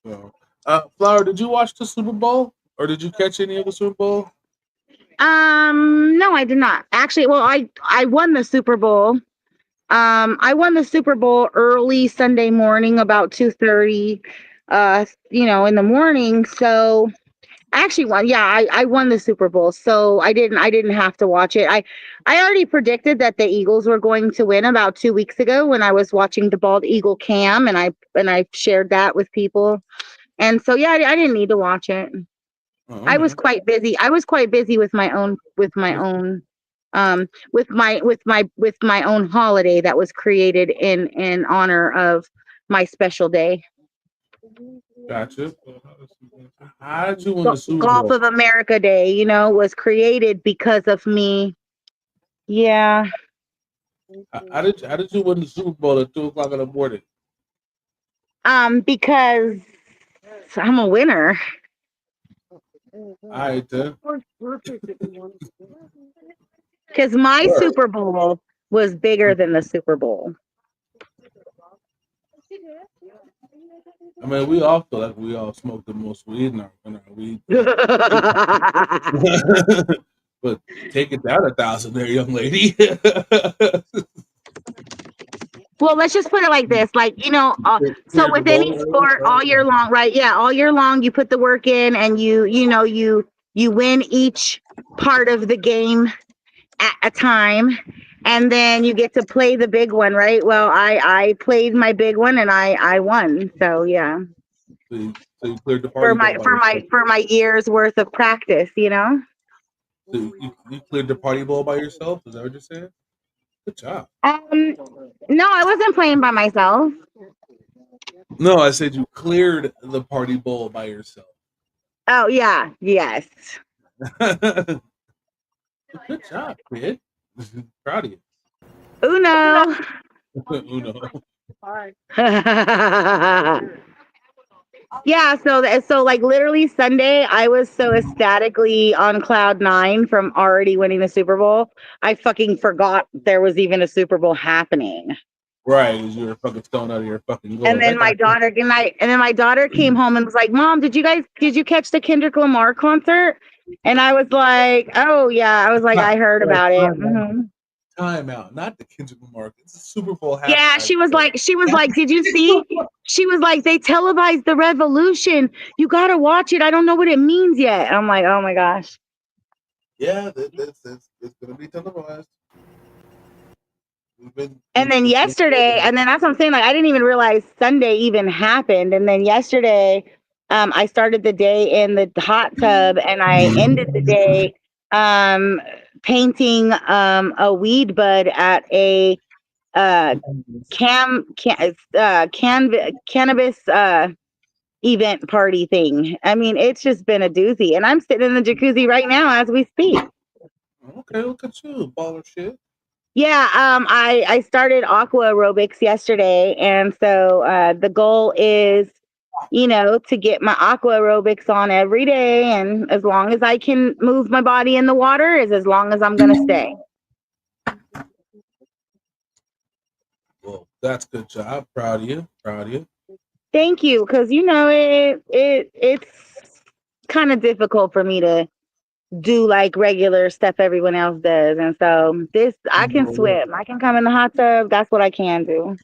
So, Flower, did you watch the Super Bowl or did you catch any of the Super Bowl?
No, I did not. Actually, well, I won the Super Bowl. I won the Super Bowl early Sunday morning, about 2:30, in the morning. So I actually won. Yeah, I won the Super Bowl. So I didn't have to watch it. I already predicted that the Eagles were going to win about 2 weeks ago when I was watching the Bald Eagle Cam, and I shared that with people. And so yeah, I didn't need to watch it. I was quite busy. I was quite busy with my own holiday that was created in honor of my special day.
Gotcha. How did you win the Super
Golf
Bowl?
of America Day, was created because of me. Yeah.
How did you win the Super Bowl at 2 o'clock in the morning?
Because I'm a winner.
All right, then.
Because my Super Bowl was bigger than the Super Bowl.
I mean, we all feel like we all smoke the most weed in our weed. But take it down 1,000 there, young lady.
Well, let's just put it like this, so with any sport, all year long, right? Yeah, all year long, you put the work in, and you win each part of the game at a time, and then you get to play the big one, right? Well, I played my big one, and I won. So yeah,
So you cleared the
for
party
my
ball by
for my
yourself.
for my year's worth of practice,
So you cleared the party ball by yourself? Is that what you're saying? Good job.
No, I wasn't playing by myself.
No, I said you cleared the party bowl by yourself.
Oh yeah, yes.
Good job, kid. Proud of you.
Uno.
Uno.
Yeah, so like literally Sunday, I was so ecstatically on cloud nine from already winning the Super Bowl. I fucking forgot there was even a Super Bowl happening.
Right, because you were fucking stoned out of your fucking
And
gloves.
then my daughter came home and was like, "Mom, did you catch the Kendrick Lamar concert?" And I was like, "Oh yeah." I was like, "I heard about it." Mm-hmm.
Time out, not the Kendrick Lamar. It's a Super Bowl halftime.
Yeah, she was like, "Did you see?" She was like, "They televised the revolution. You gotta watch it. I don't know what it means yet." I'm like, "Oh my gosh."
Yeah, it's gonna be televised.
And then yesterday, and then that's what I'm saying. Like, I didn't even realize Sunday even happened. And then yesterday, I started the day in the hot tub, and I ended the day painting a weed bud at a cannabis event party thing. I mean, it's just been a doozy. And I'm sitting in the jacuzzi right now as we speak.
Okay, look at you, baller shit.
Yeah, I started aqua aerobics yesterday, and so the goal is, to get my aqua aerobics on every day, and as long as I can move my body in the water, is as long as I'm gonna stay.
Well, that's good job. Proud of you. Proud of you.
Thank you, because it's kind of difficult for me to do like regular stuff everyone else does, and so this I can swim. I can come in the hot tub. That's what I can do.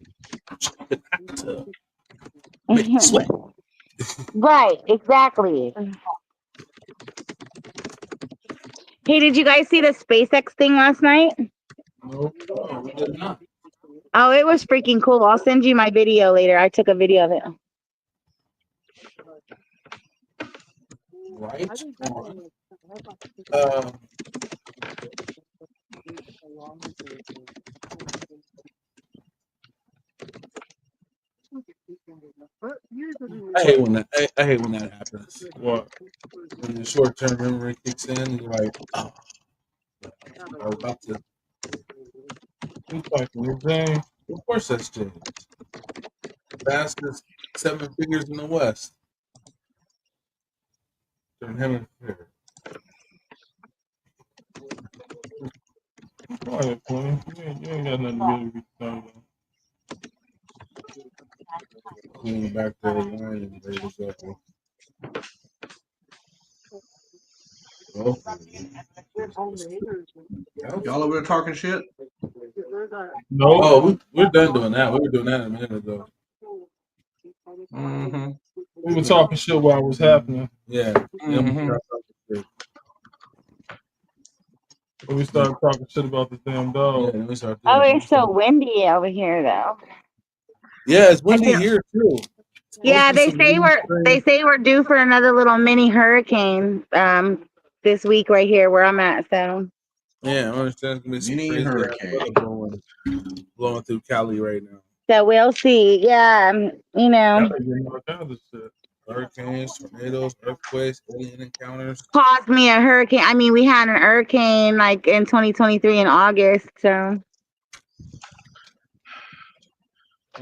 Right, exactly. Hey, did you guys see the SpaceX thing last night?
No, we did not.
Oh, it was freaking cool. I'll send you my video later. I took a video of it.
Right on. I hate when that happens.
What?
When the short term memory kicks in, you're like, oh, I was about to.
You talking to Jay?
Of course, that's James. Fastest 7 figures in the West. Turn him in here.
Quiet, please. You ain't got nothing really to be talking about.
Clean back there, line and ready to go.
Y'all over there talking shit?
No.
Oh, we're done doing that. We were doing that a minute ago.
Mm-hmm.
We were talking shit while it was happening.
Yeah.
Mm-hmm.
When we started talking shit about the damn dog.
Yeah, we started.
Oh, it's so windy over here, though.
Yeah, it's windy here too.
Yeah, they say we're due for another little mini hurricane this week right here where I'm at. So
yeah, I understand. It's gonna be some
Mini
crazy
hurricane
blowing through Cali right now.
so we'll see. Yeah, you know,
Hurricanes, tornadoes, earthquakes, alien encounters.
caused me a hurricane. I mean, we had an hurricane like in 2023 in August. So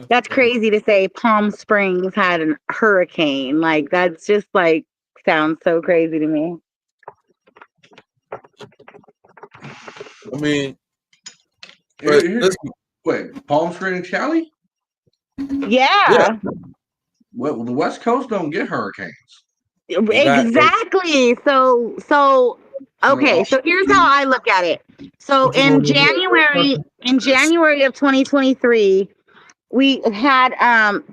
that's crazy to say. Palm Springs had a hurricane. Like that's just like sounds so crazy to me.
I mean,
wait, Palm Springs, Cali?
Yeah.
Well, the West Coast don't get hurricanes.
Exactly. So okay, so here's how I look at it. So in January of 2023, we had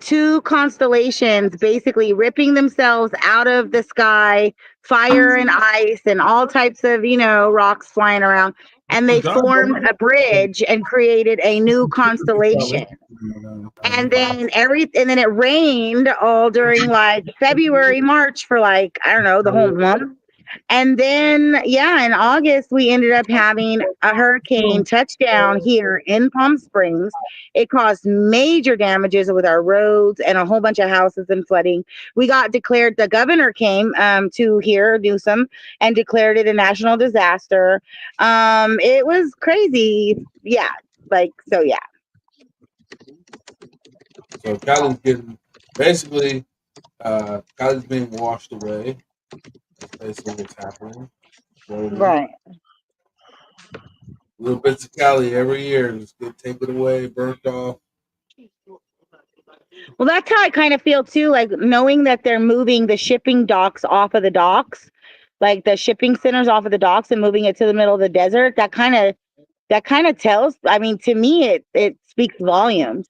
two constellations basically ripping themselves out of the sky, fire and ice and all types of, rocks flying around, and they formed a bridge and created a new constellation. And then it rained all during like February, March for like, I don't know, the whole month. And then, in August, we ended up having a hurricane touchdown here in Palm Springs. It caused major damages with our roads and a whole bunch of houses and flooding. We got declared, the governor came to here, Newsom, and declared it a national disaster. It was crazy. Yeah. So.
So Cali's getting basically, Cali's being washed away. That's basically what's happening.
Right.
Little bits of Cali every year just get taken away, burnt off.
Well, that's how I kind of feel too, like knowing that they're moving the shipping docks off of the docks, like the shipping centers off of the docks and moving it to the middle of the desert. That kind of tells, I mean, to me, it speaks volumes.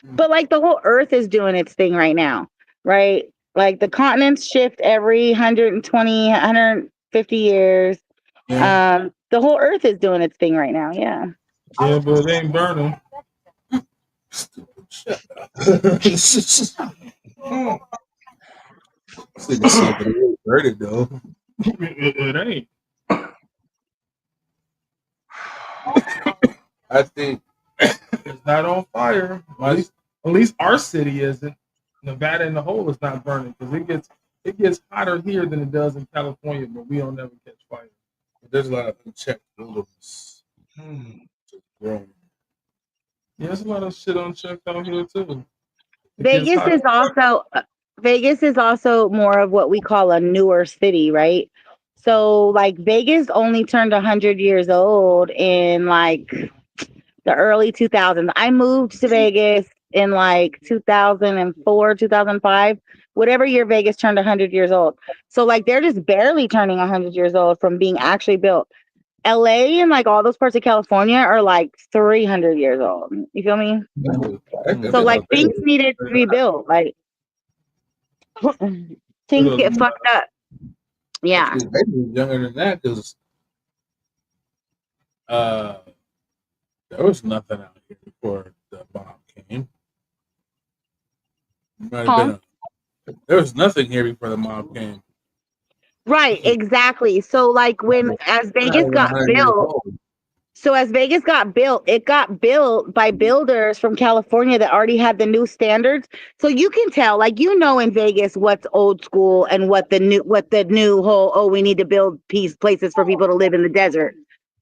But like the whole earth is doing its thing right now, right? Like the continents shift every 120, 150 years. The whole earth is doing its thing right now. Yeah.
Yeah, but it ain't burning.
Burning though.
It ain't.
I think
it's not on fire. At least our city isn't. Nevada in the whole is not burning because it gets hotter here than it does in California, but we don't never catch fire.
There's a lot of unchecked wilderness.
Yeah, there's a lot of shit unchecked out here too.
Vegas is also more of what we call a newer city, right? So like Vegas only turned 100 years old in like the early 2000s. I moved to Vegas in like 2004, 2005, whatever year Vegas turned 100 years old. So like they're just barely turning 100 years old from being actually built. LA and like all those parts of California are like 300 years old. You feel me? So like things needed to be built. Like things get fucked up. Yeah.
Actually, younger than that because there was nothing out here before the bomb came. There was nothing here before the mob came.
Right, exactly. So like as Vegas got built, it got built by builders from California that already had the new standards. So you can tell, like in Vegas what's old school and what the new whole, we need to build places for people to live in the desert.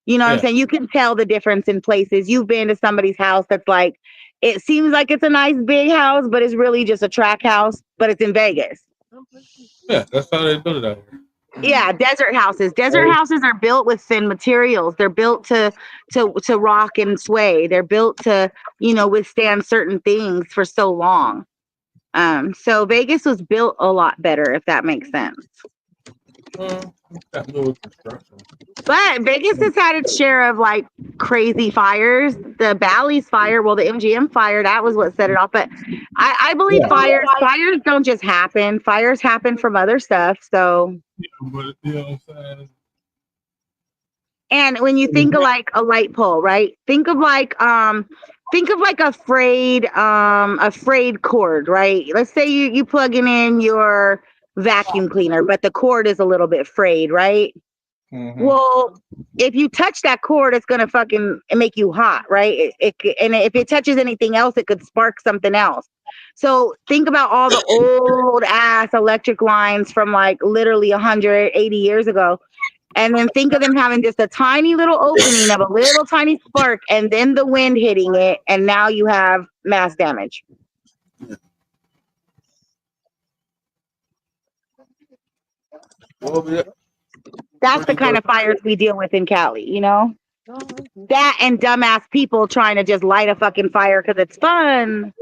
You know what I'm saying? You can tell the difference in places. You've been to somebody's house that's like, it seems like it's a nice big house, but it's really just a track house, but it's in Vegas.
Yeah, that's how they built it out here.
Yeah, desert houses. Desert houses are built with thin materials. They're built to rock and sway. They're built to, withstand certain things for so long. So Vegas was built a lot better, if that makes sense.
Got to do with construction.
But Vegas has had its share of like crazy fires. The Bally's fire, well, the MGM fire, that was what set it off. But I believe fires don't just happen. Fires happen from other stuff. So,
But you know what I'm saying?
and when you think of like a light pole, right? Think of like a frayed cord, right? Let's say you plugging in your vacuum cleaner, but the cord is a little bit frayed, right? Well, if you touch that cord, it's gonna fucking make you hot, right? And if it touches anything else, it could spark something else. So think about all the old ass electric lines from like literally 180 years ago. And then think of them having just a tiny little opening of a little tiny spark, and then the wind hitting it, and now you have mass damage. That's the kind of fires we deal with in Cali, That and dumbass people trying to just light a fucking fire because it's fun.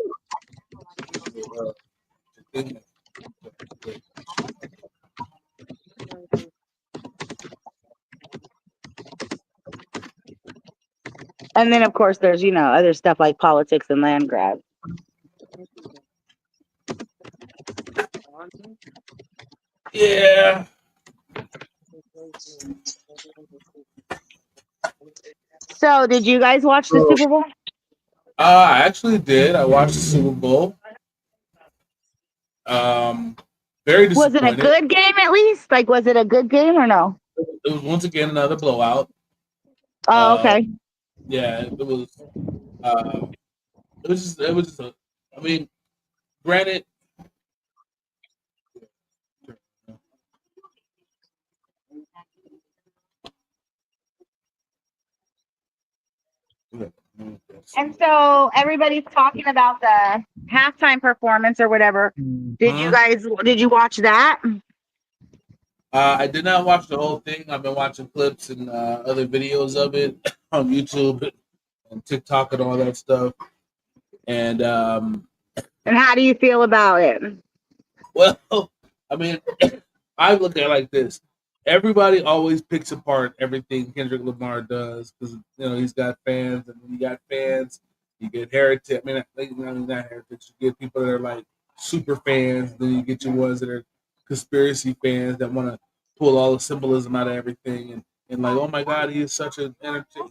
And then, of course, there's, other stuff like politics and land grabs.
Yeah.
So, did you guys watch the Super Bowl?
I actually did. I watched the Super Bowl. Very disappointed.
Was it a good game at least? Like, was it a good game or no?
It was once again another blowout.
Oh, okay.
Yeah, it was. It was just. I mean, granted.
And so everybody's talking about the halftime performance or whatever. Did you watch that?
I did not watch the whole thing. I've been watching clips and other videos of it on YouTube and TikTok and all that stuff. And
how do you feel about it?
Well, I mean, I look at it like this. Everybody always picks apart everything Kendrick Lamar does because he's got fans, and when you got fans, you get heritage. I mean, not heritage. You get people that are like super fans. Then you get your ones that are conspiracy fans that want to pull all the symbolism out of everything, and like, oh my God, he is such an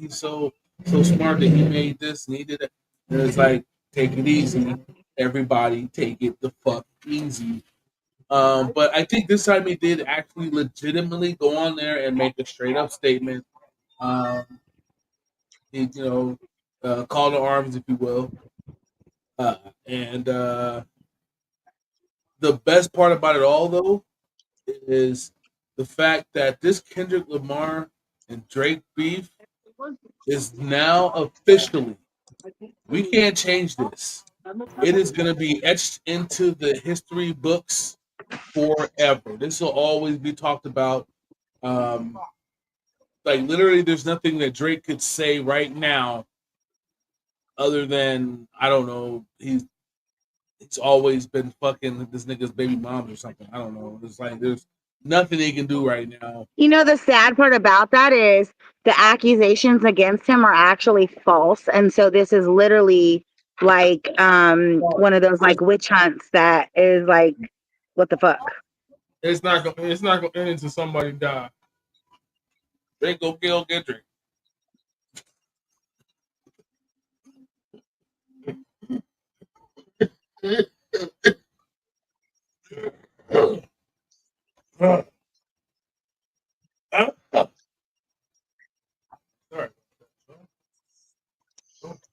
he's so smart that he made this and he did it. And it's like, take it easy, everybody, take it the fuck easy. But I think this time he did actually legitimately go on there and make a straight up statement. He, call to arms, if you will. And the best part about it all, though, is the fact that this Kendrick Lamar and Drake beef is now officially, we can't change this. It is going to be etched into the history books forever. This will always be talked about. Like literally, there's nothing that Drake could say right now, other than I don't know. He's always been fucking this nigga's baby mom or something. I don't know. It's like there's nothing he can do right now.
The sad part about that is the accusations against him are actually false, and so this is literally like one of those like witch hunts that is like, what the fuck?
It's not gonna end until somebody die.
They go kill Kendrick.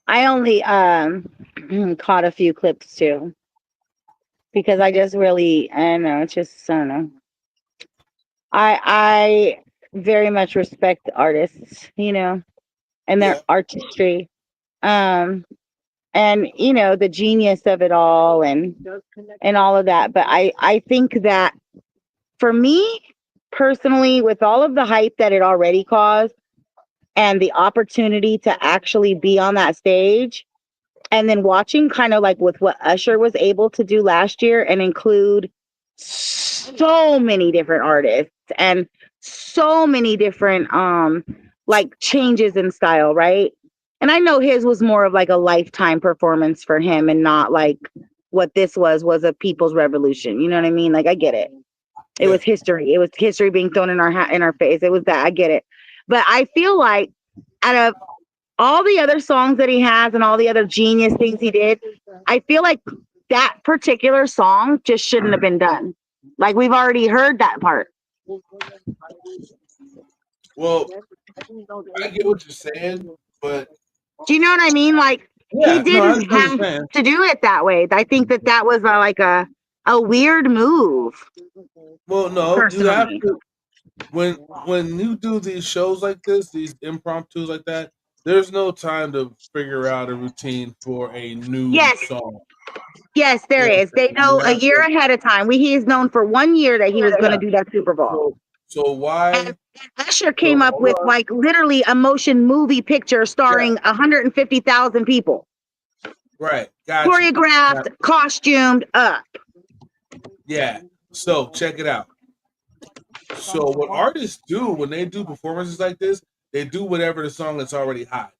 I only caught a few clips too, because I just really, I don't know, it's just, I don't know. I very much respect the artists, and their artistry, and the genius of it all, and all of that. But I think that for me, personally, with all of the hype that it already caused and the opportunity to actually be on that stage, and then watching kind of like with what Usher was able to do last year and include so many different artists and so many different like changes in style, right? And I know his was more of like a lifetime performance for him and not like what this was a people's revolution. You know what I mean? Like I get it. It was history. It was history being thrown in our face. It was that. I get it. But I feel like out of all the other songs that he has and all the other genius things he did, I feel like that particular song just shouldn't have been done. Like we've already heard that part.
Well, I get what you're saying, but
do you know what I mean? Like he didn't have to do it that way. I think that was like a weird move.
Well, no,
personally.
you have to when you do these shows like this, these impromptus like that. There's no time to figure out a routine for a new song.
Yes, there is. They know a year ahead of time. He is known for 1 year that he was going to do that Super Bowl.
So why?
And Usher came up with like literally a motion movie picture starring 150,000 people.
Right. Gotcha.
Choreographed, costumed up.
Yeah. So check it out. So what artists do when they do performances like this, they do whatever the song that's already hot.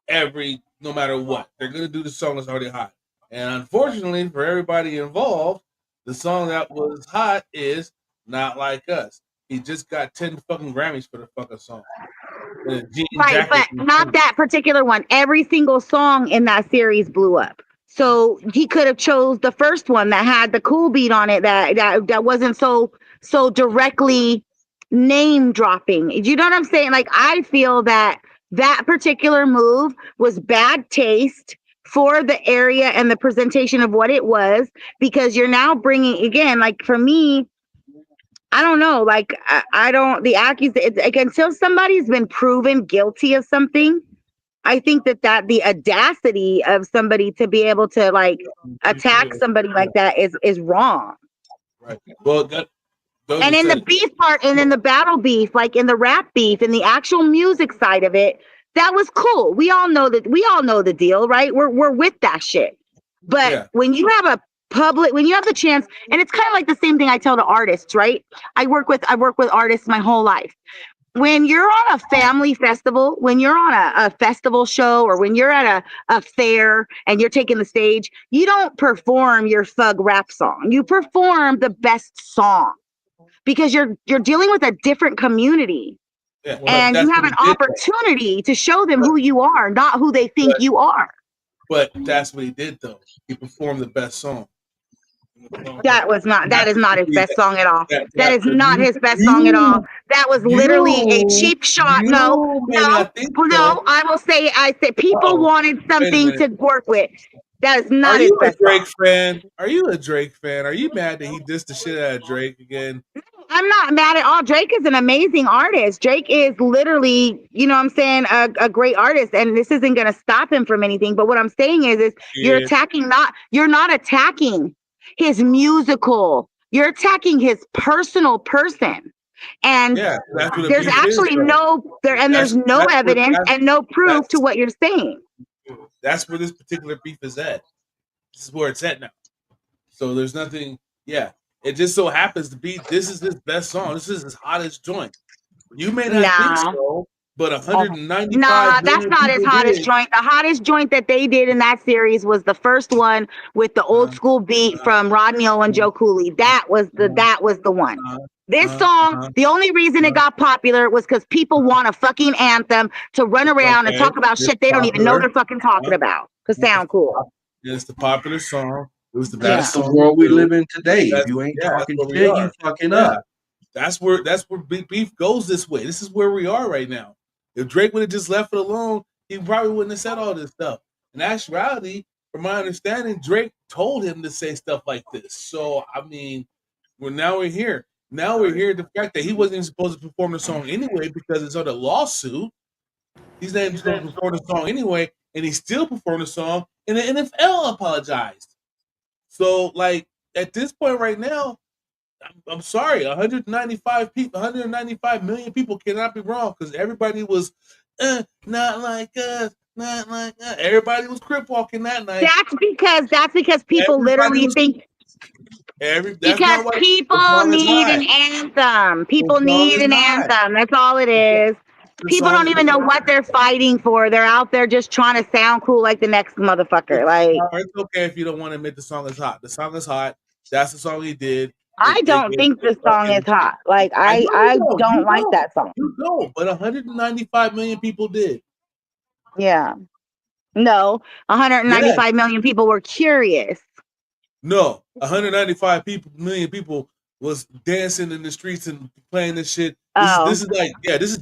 No matter what, they're gonna do the song that's already hot. And unfortunately for everybody involved, the song that was hot is Not Like Us. He just got 10 fucking Grammys for the fucking song.
Right, but not that particular one. Every single song in that series blew up. So he could have chose the first one that had the cool beat on it that wasn't so directly name dropping. You know what I'm saying? Like I feel that particular move was bad taste for the area and the presentation of what it was, because you're now bringing, again, like for me, I don't know, like I don't, the accusation, like, until somebody's been proven guilty of something, I think that the audacity of somebody to be able to like attack somebody like that is wrong.
Right. Well,
and in the beef part, and in the battle beef, like in the rap beef, and the actual music side of it, that was cool. We all know the deal, right? We're with that shit. But when you have when you have the chance, and it's kind of like the same thing I tell to artists, right? I work with artists my whole life. When you're on a family festival, when you're on a festival show, or when you're at a fair and you're taking the stage, you don't perform your thug rap song. You perform the best song, because you're dealing with a different community.
Yeah,
and you have an opportunity to show them who you are, not who they think you are.
But that's what he did, though. He performed the best song.
That is not his best song at all. That is not his best song at all. That was literally a cheap shot. No, I will say, I said people wanted something to work with. That is not his best
song. Are you a Drake fan? Are you mad that he dissed the shit out of Drake again?
I'm not mad at all. Drake is an amazing artist. Drake is literally, you know what I'm saying, a great artist, and this isn't going to stop him from anything. But what I'm saying is you're not attacking his musical. You're attacking his personal person. And there's actually there's no evidence and no proof to what you're saying.
That's where this particular beef is at. This is where it's at now. So there's nothing. Yeah, it just so happens to be this is his best song. This is his hottest joint. You may not think so, but 195.
Nah, that's not his hottest joint. The hottest joint that they did in that series was the first one with the old school beat from Rodney O and Joe Cooley. That was the one. This song, the only reason it got popular was because people want a fucking anthem to run around and talk about shit they don't even know they're fucking talking about. To sound cool.
It's the popular song. It was the
best song. That's the world we live in today. If you ain't talking shit, you fucking up.
That's where beef goes this way. This is where we are right now. If Drake would have just left it alone, he probably wouldn't have said all this stuff. In actuality, from my understanding, Drake told him to say stuff like this. So, I mean, now we're here. Now we're here. The fact that he wasn't even supposed to perform the song anyway because it's under lawsuit. He's not even supposed to perform the song anyway, and he still performed the song, and the NFL apologized. So, like, at this point right now, I'm sorry, 195 people, 195 million people cannot be wrong because everybody was not like us, not like us. Everybody was crip walking that night.
That's because people literally think.
That's
Because
not why
people need an anthem. People need an anthem. That's all it is. People don't even know what they're fighting for. They're out there just trying to sound cool like the next motherfucker. Like,
it's okay if you don't want to admit the song is hot. The song is hot. That's the song he did.
I don't think the song is hot. Like, I don't like that song.
You don't, but 195 million people did.
Yeah. No, 195 million people were curious.
No, 195 million people was dancing in the streets and playing this shit. This is like, this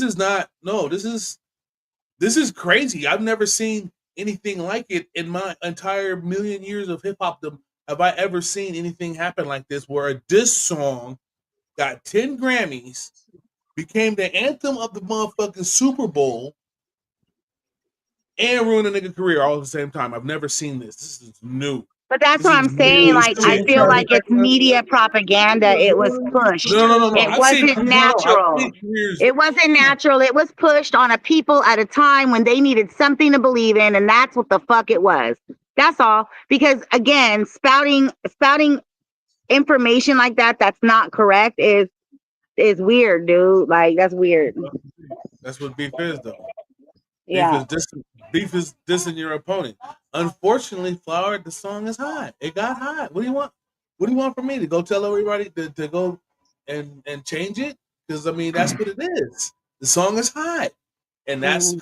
is not, no, this is crazy. I've never seen anything like it in my entire million years of hip hop. Have I ever seen anything happen like this where a diss song got 10 Grammys, became the anthem of the motherfucking Super Bowl, and ruined a nigga career all at the same time? I've never seen this. This is new.
But that's what I'm saying. Like, I feel like it's media propaganda. It was pushed.
No.
It wasn't natural. It wasn't natural. It was pushed on a people at a time when they needed something to believe in, and that's what the fuck it was. That's all. Because again, spouting information like that's not correct is weird, dude. Like, that's weird.
That's what beef is, though.
Yeah.
Beef is dissing your opponent. Unfortunately, Flower, the song is hot. It got hot. What do you want? What do you want from me to go tell everybody to go and change it? Because I mean, that's what it is. The song is hot, and that's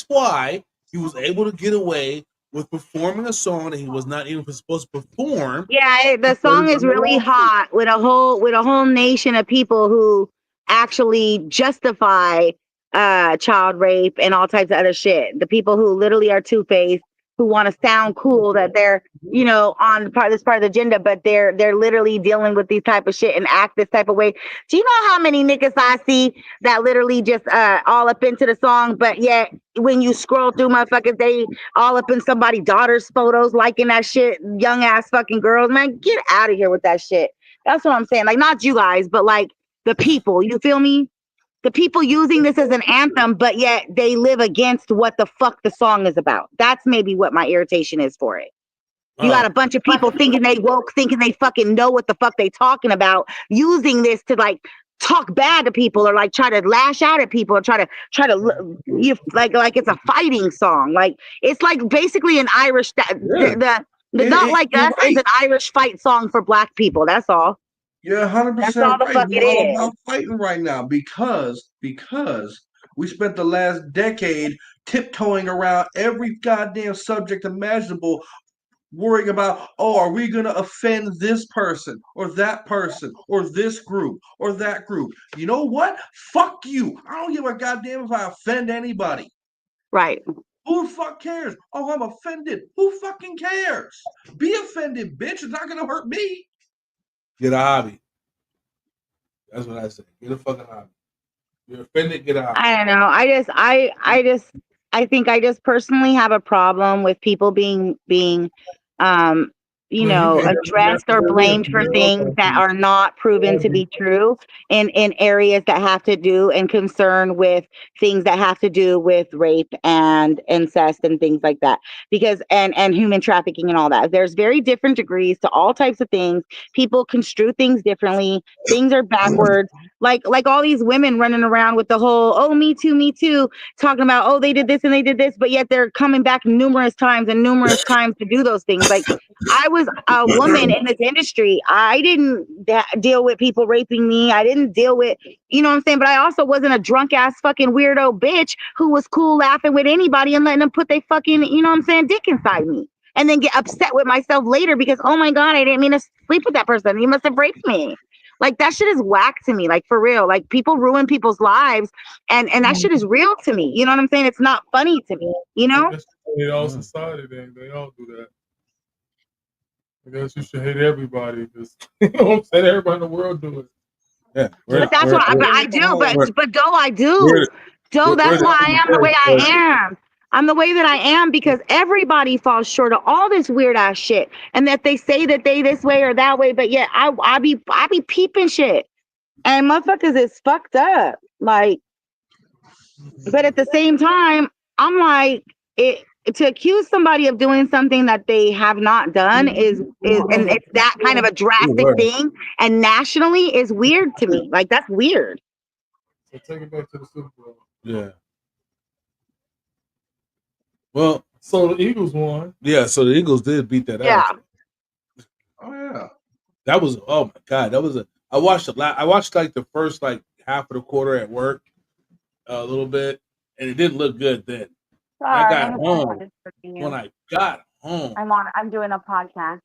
why he was able to get away with performing a song that he was not even supposed to perform.
Yeah, the song is really hot with a whole nation of people who actually justify child rape and all types of other shit. The people who literally are two-faced, who want to sound cool that they're, on this part of the agenda, but they're literally dealing with these type of shit and act this type of way. Do you know how many niggas I see that literally just all up into the song, but yet when you scroll through motherfuckers, they all up in somebody's daughter's photos, liking that shit, young ass fucking girls. Man, get out of here with that shit. That's what I'm saying. Like, not you guys, but like the people, you feel me? The people using this as an anthem, but yet they live against what the fuck the song is about. That's maybe what my irritation is for it. You got a bunch of people thinking they woke, thinking they fucking know what the fuck they talking about, using this to like talk bad to people or like try to lash out at people or try to like it's a fighting song. Like, it's like basically an Irish Not Like Us is an Irish fight song for black people. That's all.
You're 100%
That's all the
right.
fuck
We're
it
all
is.
about fighting right now because we spent the last decade tiptoeing around every goddamn subject imaginable, worrying about, are we going to offend this person or that person or this group or that group? You know what? Fuck you. I don't give a goddamn if I offend anybody.
Right.
Who the fuck cares? Oh, I'm offended. Who fucking cares? Be offended, bitch. It's not going to hurt me.
Get a hobby. That's what I say. Get a fucking hobby. You're offended, get a hobby.
I don't know. I think I just personally have a problem with people being addressed or blamed for things that are not proven to be true in areas that have to do and concern with things that have to do with rape and incest and things like that. Because and human trafficking and all that. There's very different degrees to all types of things. People construe things differently. Things are backwards. Like all these women running around with the whole, oh, me too, talking about, oh, they did this and they did this, but yet they're coming back numerous times to do those things. Like, I was a woman in this industry. I didn't deal with people raping me. I didn't deal with, you know what I'm saying? But I also wasn't a drunk ass fucking weirdo bitch who was cool laughing with anybody and letting them put their fucking, you know what I'm saying, dick inside me. And then get upset with myself later because, oh my God, I didn't mean to sleep with that person. He must have raped me. Like, that shit is whack to me, like, for real. Like, people ruin people's lives, and that shit is real to me. You know what I'm saying? It's not funny to me, you know?
In all society, they all do that. I guess you should hate everybody because, you know what I'm saying? Everybody in the world do it.
Yeah.
But that's what I do. But Doe, I do. Doe, that's why I am the way I am. I'm the way that I am because everybody falls short of all this weird ass shit, and that they say that they this way or that way, but yet I be peeping shit, and motherfuckers is fucked up. Like, but at the same time, I'm like, it to accuse somebody of doing something that they have not done is and it's that kind of a drastic thing, and nationally is weird to me. Like, that's weird.
So take it back to the Super Bowl.
Yeah. Well,
so the Eagles won.
Yeah, so the Eagles did beat that ass.
Oh yeah.
That was, oh my god, that was a. I watched I watched like the first like half of the quarter at work, a little bit, and it didn't look good then. When I got home,
I'm doing a podcast.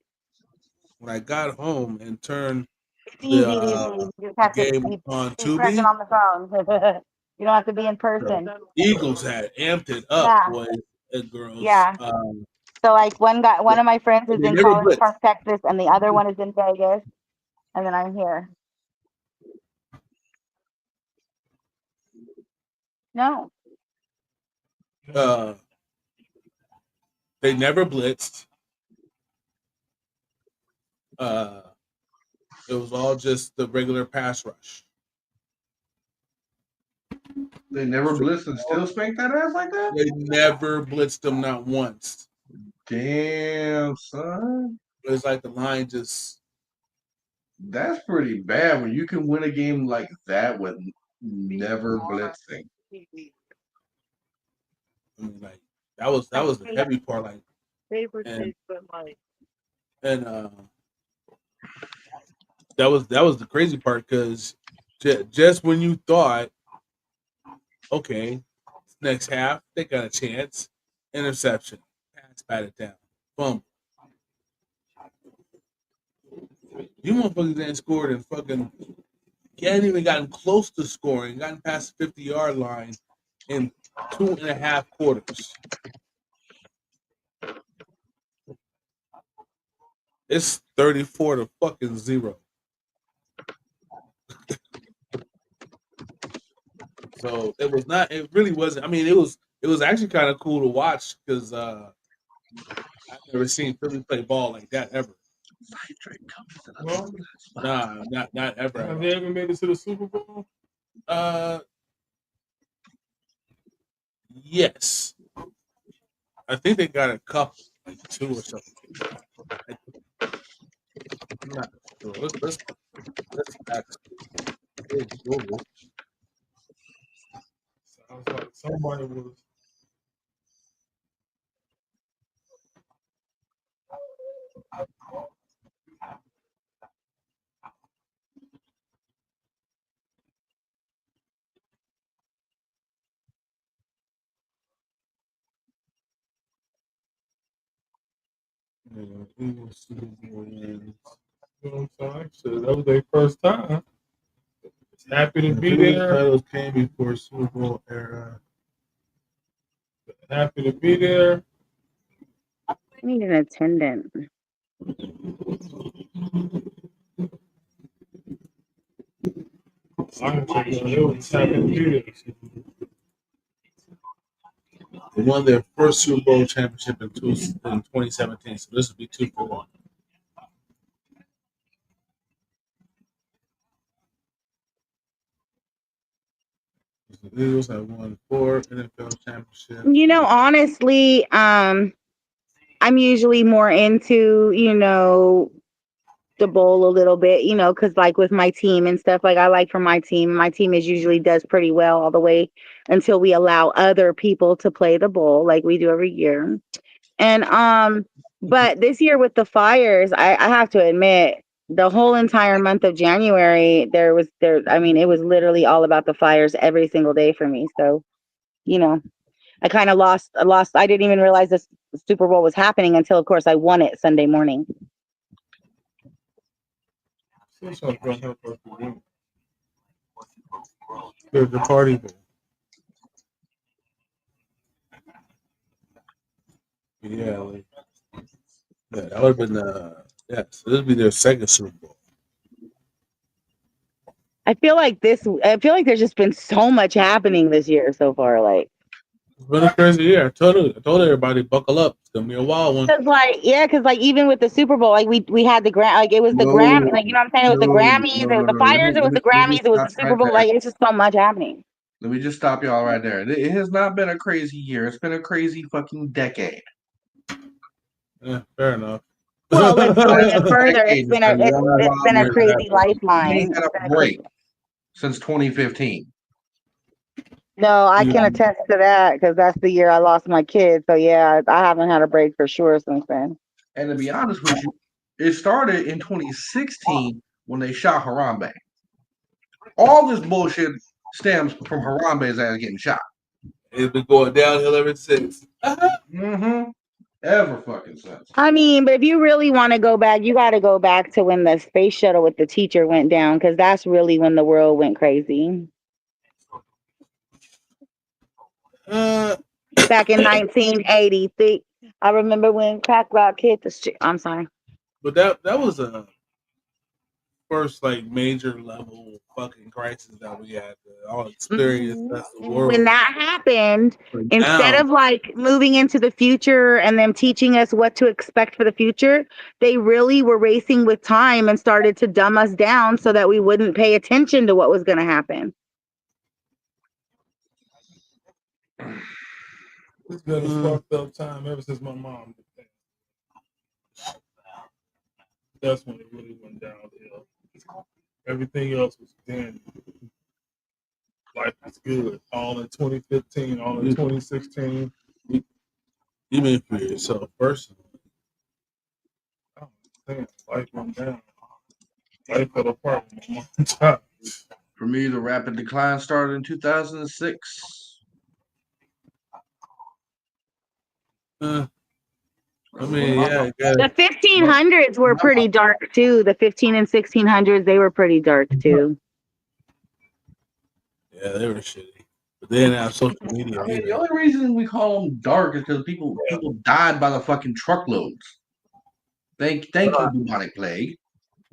When I got home and turned
It's easy. You just have to
game
be
on
present
Tubi,
on the phone. You don't have to be in person.
the Eagles had amped it up, boys and girls.
Yeah. So like one of my friends is
They
in
never
College
blitzed.
Park, Texas, and the other one is in Vegas, and then I'm here. No.
They never blitzed. It was all just the regular pass rush.
They never blitzed and still spanked that ass like that?
They never blitzed them, not once.
Damn, son.
It was like the line just.
That's pretty bad when you can win a game like that with never blitzing.
I mean, like that was the heavy part. Like, and that was the crazy part because just when you thought, okay, next half they got a chance, interception, pass batted down, boom. You motherfuckers ain't scored and fucking. You hadn't even gotten close to scoring, gotten past the 50-yard line in 2.5 quarters. It's 34 to fucking 0. So it was not. It really wasn't. I mean, it was actually kind of cool to watch because I've never seen Philly play ball like that ever.
Well,
Nah, not ever.
Have they ever made it to the Super Bowl?
Yes. I think they got a couple, like 2 or something. I'm not sure. Let's ask.
Sounds like somebody was. So that was their first time. Happy to be there.
Titles came before Super Bowl era.
Happy to be there.
I need an attendant.
They won their first Super Bowl championship in 2017, so this would be 2 for 1. The Eagles have won 4 NFL championships.
You know, honestly, I'm usually more into, the bowl a little bit, because like with my team and stuff, like I like for my team is usually does pretty well all the way until we allow other people to play the bowl like we do every year. And but this year with the fires, I have to admit, the whole entire month of January, it was literally all about the fires every single day for me. So, I kind of lost. I didn't even realize this Super Bowl was happening until, of course, I won it Sunday morning.
The party bowl. Yeah, that would have been so this would be their second Super Bowl.
I feel like there's just been so much happening this year so far. Like,
It's been a crazy year. I told everybody, buckle up. It's gonna be a wild one.
Cause like even with the Super Bowl, like we had the like it was the Gram,
No,
like you know what I'm saying? It was the
no,
Grammys,
no,
it was
no,
the
no.
fires, it was the
Let me just
Grammys, it was the
stop
Super
right
Bowl.
there.
Like it's just so much happening.
Let me just stop y'all right there. It has not been a crazy year. It's been a crazy fucking decade.
Yeah, fair enough.
Well, let's go even
Last
further.
decade has been one
It's
wild
been a
year than
crazy
ever. We
lifeline.
ain't had
It's
a
been a
break
crazy.
since 2015.
No, I
Yeah.
can attest to that because that's the year I lost my kid. So yeah, I haven't had a break for sure since then.
And to be honest with you, it started in 2016 when they shot Harambe. All this bullshit stems from Harambe's ass getting shot.
It's been going downhill ever since.
Mm-hmm. Ever fucking since.
I mean, but if you really want to go back, you got to go back to when the space shuttle with the teacher went down because that's really when the world went crazy. Back in 1986, I remember when crack rock hit the street. I'm sorry.
But that was a first like major level fucking crisis that we had to all experience as the
And when
world.
that happened,
But
instead
now
of like moving into the future and them teaching us what to expect for the future, they really were racing with time and started to dumb us down so that we wouldn't pay attention to what was going to happen.
It's been a fucked up time ever since my mom did that. That's when it really went downhill. Everything else was then. Life was good. All in 2015, all in 2016.
you mean for yourself personally.
Oh, damn, life went down. Life fell apart when my mom died.
For me, the rapid decline started in 2006.
I mean, yeah,
The 1500s were pretty dark too. The 15 and 1600s, they were pretty dark too.
yeah, they were shitty. But they didn't have social media
I mean, the
either.
only reason we call them dark is because people died by the fucking truckloads. Thank you, bubonic plague.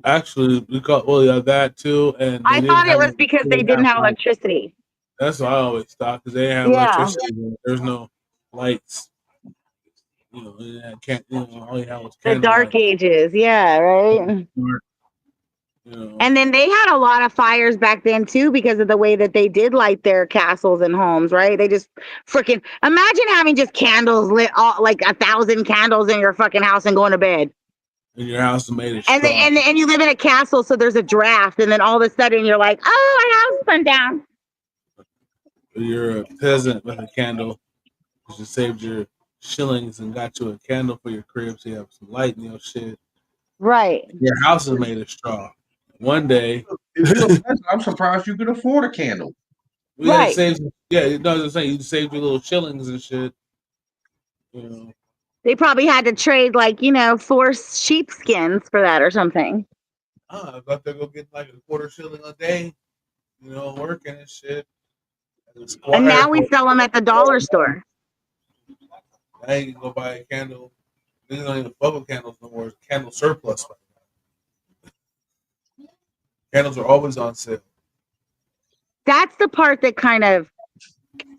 Actually, we call that too, and they
I
didn't
thought it
have
was because they didn't have
lights.
electricity.
That's what I always thought because they didn't have
Yeah.
electricity. There's no lights. You know, all you had was
The dark
candlelight.
ages. Yeah, right.
You know,
And then they had a lot of fires back then too because of the way that they did light their castles and homes, right? They just freaking imagine having just candles lit all like 1,000 candles in your fucking house and going to bed.
and your house is made of
And then,
straw.
and you live in a castle, so there's a draft, and then all of a sudden you're like, oh, our house burned down.
You're a peasant with a candle. You just saved your shillings and got you a candle for your crib so you have some light in your shit.
Right.
Your house is made of straw. One day,
If you're a peasant, I'm surprised you could afford a candle.
it saves. Yeah, no, I'm saying you saved your little shillings and shit. You know,
They probably had to trade like, 4 sheepskins for that or something.
I thought they'd go get like a quarter shilling a day. You know, working and shit.
And now we sell them at the dollar store.
Now you can go buy a candle. Niggas don't even fuck with candles no more. It's candle surplus right now. Candles are always on sale.
That's the part that kind of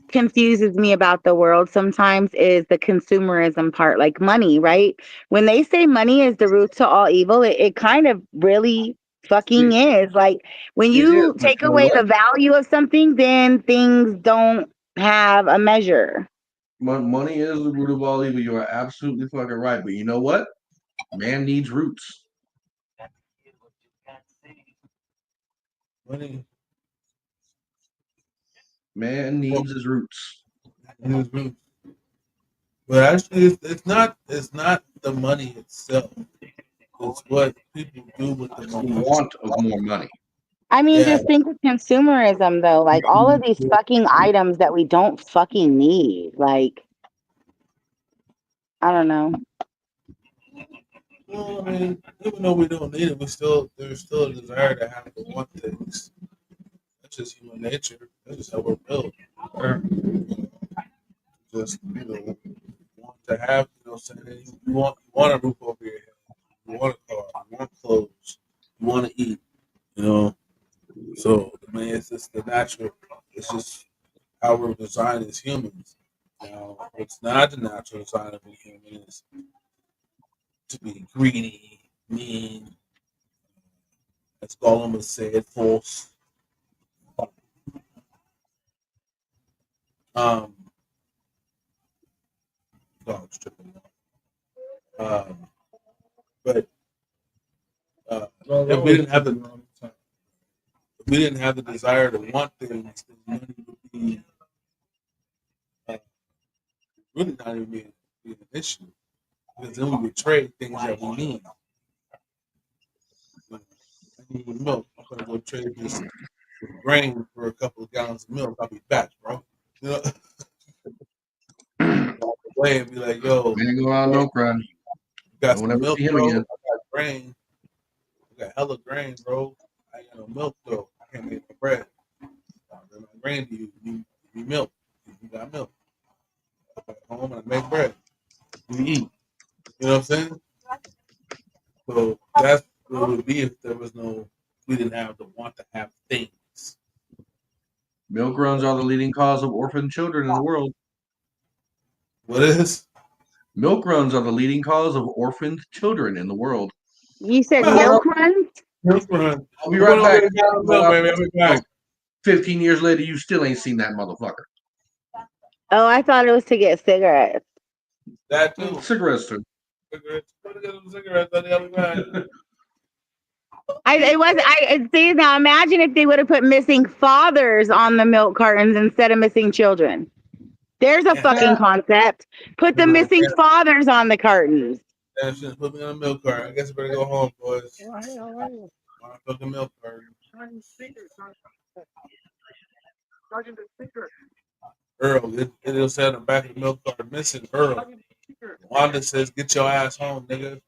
confuses me about the world sometimes is the consumerism part, like money, right? When they say money is the root to all evil, it kind of really fucking is. Like when
It is,
you
but
take
you know
away
what?
the value of something, then things don't have a measure.
Money is the root of all evil. You are absolutely fucking right. But you know what? Man needs roots.
Money.
Man needs his roots.
But actually, it's not the money itself. It's what people do with the
It's the
money.
want of more money.
I mean,
Yeah.
just think of consumerism though. Like all of these fucking items that we don't fucking need. Like, I don't know.
Well, I mean, even though we don't need it, there's still a desire to have to want things. That's just human nature. That's just how we're built. Just want to have, saying you want a roof over your head, you want a car, you want clothes, you want to eat, you know. So I mean, it's just the natural. It's just how we're designed as humans. Now, it's not the natural side of a human is to be greedy, mean, as Gollum would say, false. Um, dog's tripping. But if we didn't have the desire to want things, then money would be really not even be an issue. Because then we would trade things that we need. I need milk. I'm gonna go trade this grain for a couple of gallons of milk. I'll be back, bro. You know, walk away and be like, "Yo,
Man, go out milk run.
you got
I
some
won't ever
milk,
see him
bro? I
again.
got grain. I got hella grain, bro. I ain't got no milk though. I can't make no bread. I'll bring my grain to you. You need milk. You got milk. I go back home and I make bread. You eat. You know what I'm saying? So that's what it would be if there was no, we didn't have the want to have things.
Milk runs are the leading cause of orphan children in the world.
What is?
Milk runs are the leading cause of orphaned children in the world.
You said
Hold
milk
up.
runs?
Milk run.
I'll be
I'm
right
going over
back.
there and get milk, baby. I'll be back.
15 years later, you still ain't seen that motherfucker.
Oh, I thought it was to get cigarettes.
That too.
Cigarettes too.
Cigarettes. Go get some cigarettes, honey. I'll be back.
I see now. Imagine if they would have put missing fathers on the milk cartons instead of missing children. There's a fucking concept. Put the missing fathers on the cartons.
Damn, shit, put me on a milk cart. I guess I better go home, boys. On a fucking milk cart. Earl, it'll say on the back of the milk cart, missing Earl. Wanda says, "Get your ass home, nigga."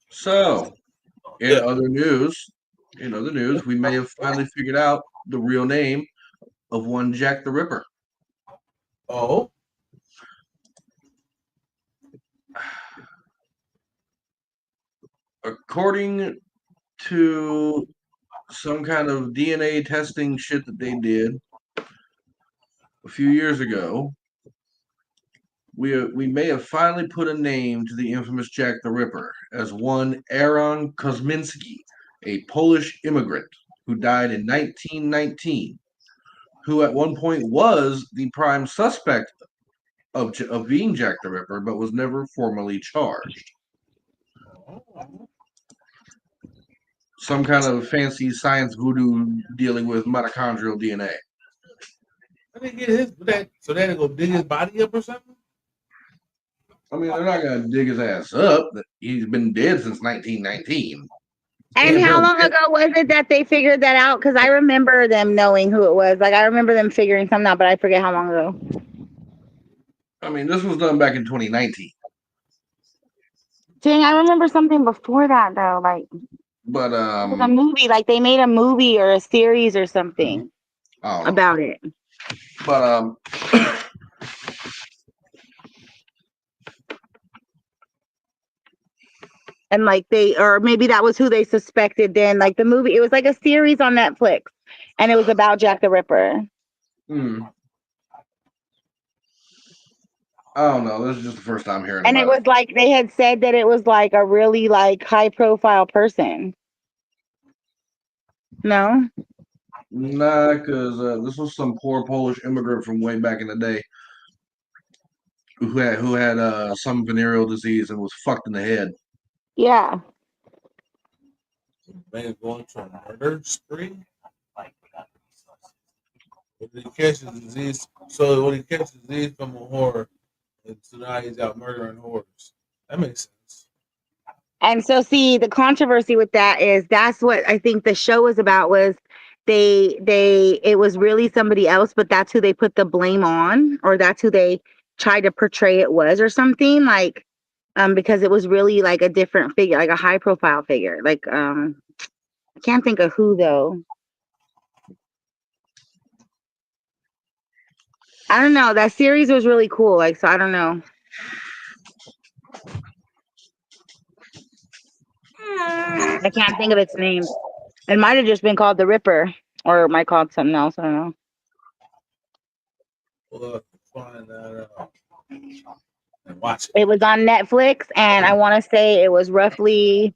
So, in other news, we may have finally figured out the real name of one Jack the Ripper.
Oh,
according to some kind of DNA testing shit that they did a few years ago, we may have finally put a name to the infamous Jack the Ripper as one Aaron Kosminski, a Polish immigrant who died in 1919, who at one point was the prime suspect of being Jack the Ripper, but was never formally charged. Some kind of fancy science voodoo dealing with mitochondrial DNA.
I didn't get his. So they had to go dig his body up or something.
I mean, they're not gonna dig his ass up. He's been dead since 1919.
And how long ago was it that they figured that out? Because I remember them knowing who it was. Like I remember them figuring something out, but I forget how long ago.
I mean, this was done back in 2019.
Dang, I remember something before that though. Like,
but
it was a movie. Like they made a movie or a series or something about it.
But
and like or maybe that was who they suspected then. Like the movie, it was like a series on Netflix, and it was about Jack the Ripper.
I don't know. This is just the first time hearing
and
about
it was like they had said that it was like a really like high profile person. No?
Nah, because this was some poor Polish immigrant from way back in the day who had some venereal disease and was fucked in the head.
Yeah.
Man going to a murder spree. When he catches disease, so when he catches disease from a whore, and so now he's out murdering whores. That makes sense.
And so, see, the controversy with that is that's what I think the show was about. Was it was really somebody else, but that's who they put the blame on, or that's who they tried to portray it was, or something like, because it was really like a different figure, like a high profile figure. Like, I can't think of who though. I don't know. That series was really cool. Like, so I don't know. I can't think of its name. It might have just been called The Ripper, or it might called something else. I don't know.
We'll find that out and watch it.
It was on Netflix, and I want to say it was roughly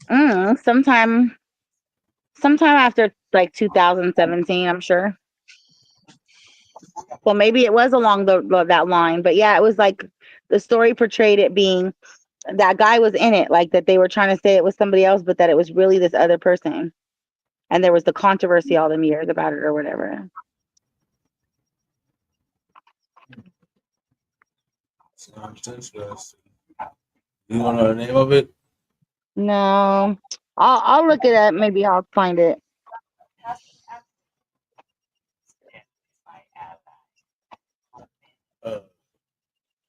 sometime after like 2017. I'm sure. Well, maybe it was along that line, but yeah, it was like the story portrayed it being that guy was in it, like that they were trying to say it was somebody else, but that it was really this other person, and there was the controversy all them years about it or whatever.
Sounds interesting. You want to know the name of it?
No, I'll look it up. Maybe I'll find it.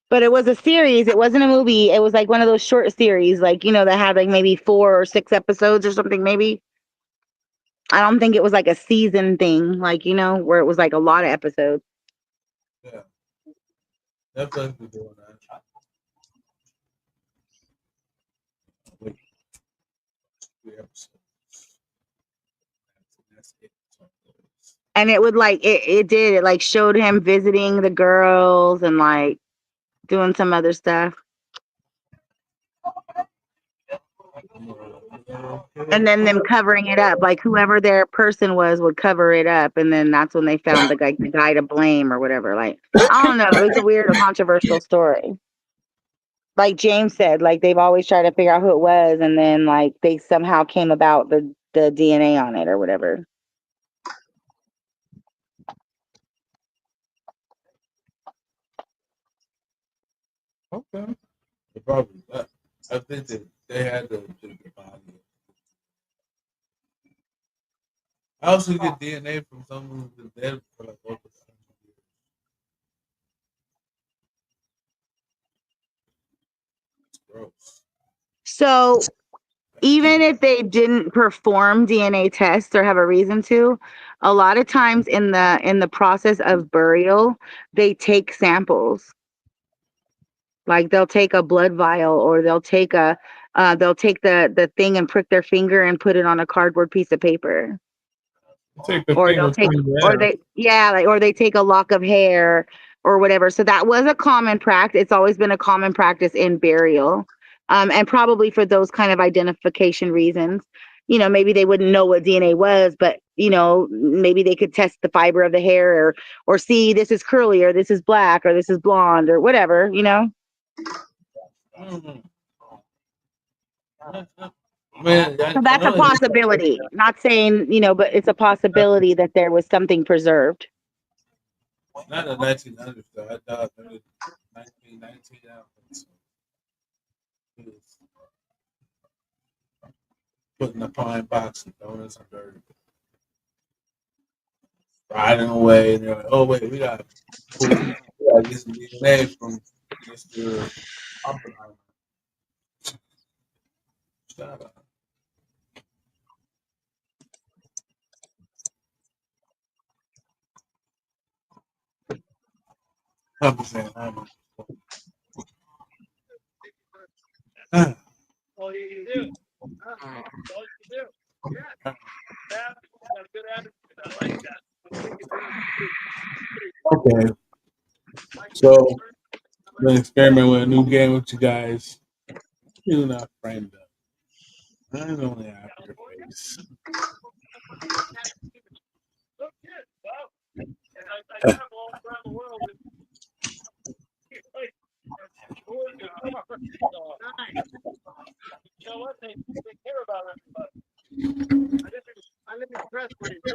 But it was a series. It wasn't a movie. It was like one of those short series, like, that had like maybe 4 or 6 episodes or something. Maybe I don't think it was like a season thing, like where it was like a lot of episodes.
Yeah, definitely doing that. Wait, 3 episodes. That's it.
And it would like it like showed him visiting the girls and like doing some other stuff. And then them covering it up, like whoever their person was would cover it up, and then that's when they found the guy to blame or whatever. Like, I don't know, it was a weird or controversial story. Like James said, like they've always tried to figure out who it was, and then like they somehow came about the DNA on it or whatever.
Okay. Probably. I think that they had the body. I also get DNA from someone who's been dead for like over 100 years. It's gross.
So even if they didn't perform DNA tests or have a reason to, a lot of times in the process of burial, they take samples. Like they'll take a blood vial, or they'll take the thing and prick their finger and put it on a cardboard piece of paper.
Take the
Or
thing
they'll take,
between your
or
ass.
or they take a lock of hair or whatever. So that was a common practice. It's always been a common practice in burial, and probably for those kind of identification reasons. Maybe they wouldn't know what DNA was, but maybe they could test the fiber of the hair, or see this is curly, or this is black, or this is blonde, or whatever.
Mm-hmm. Man,
So that's a possibility. Not saying, but it's a possibility that there was something preserved.
Not the 1900s, though. I thought maybe 1919. Putting a pine box and throwing in some dirt. Riding away, and they're like, oh, wait, we got to get some DNA from Mr. Oppenheimer. Shut up. I'm saying,
All you can do. All you can do. Yeah. Got a good attitude. I like that.
okay. So, I'm going to experiment with a new game with you guys. Do not frame them. I only have your face.
You know what? They care about everybody. I live in press right now.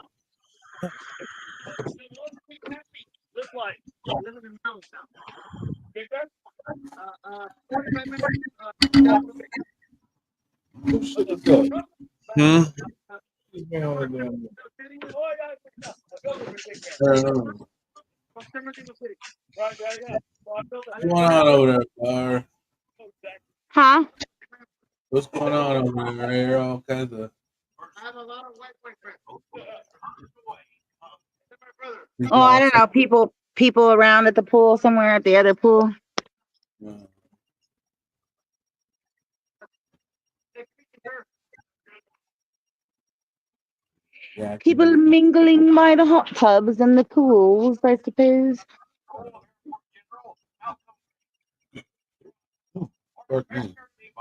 This life. I live in the mountains now. Okay, sir? 45 minutes.
Hmm? What's going on over there, Bar?
Huh?
What's going on over there? I hear all kinds of.
I have a lot of white friends. My brother.
People
Oh, I don't
outside.
know. People around at the pool somewhere at the other pool.
Yeah,
People mingling by the hot tubs and the pools, I suppose.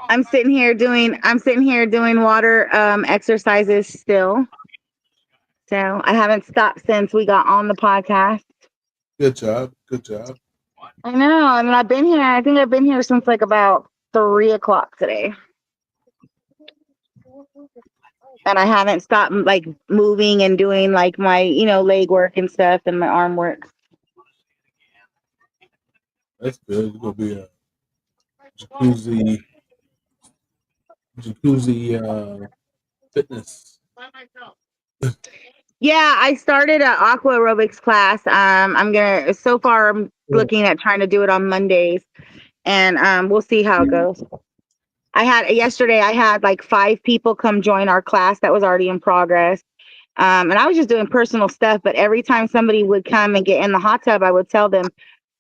I'm sitting here doing water exercises still. So I haven't stopped since we got on the podcast.
Good job. Good job.
I know. I mean, I think I've been here since like about 3 o'clock today. And I haven't stopped like moving and doing like my, leg work and stuff and my arm work.
That's good. It's gonna be a jacuzzi fitness.
Yeah, I started an aqua aerobics class. I'm looking at trying to do it on Mondays, and we'll see how it goes. Yesterday I had like 5 people come join our class that was already in progress. And I was just doing personal stuff, but every time somebody would come and get in the hot tub, I would tell them,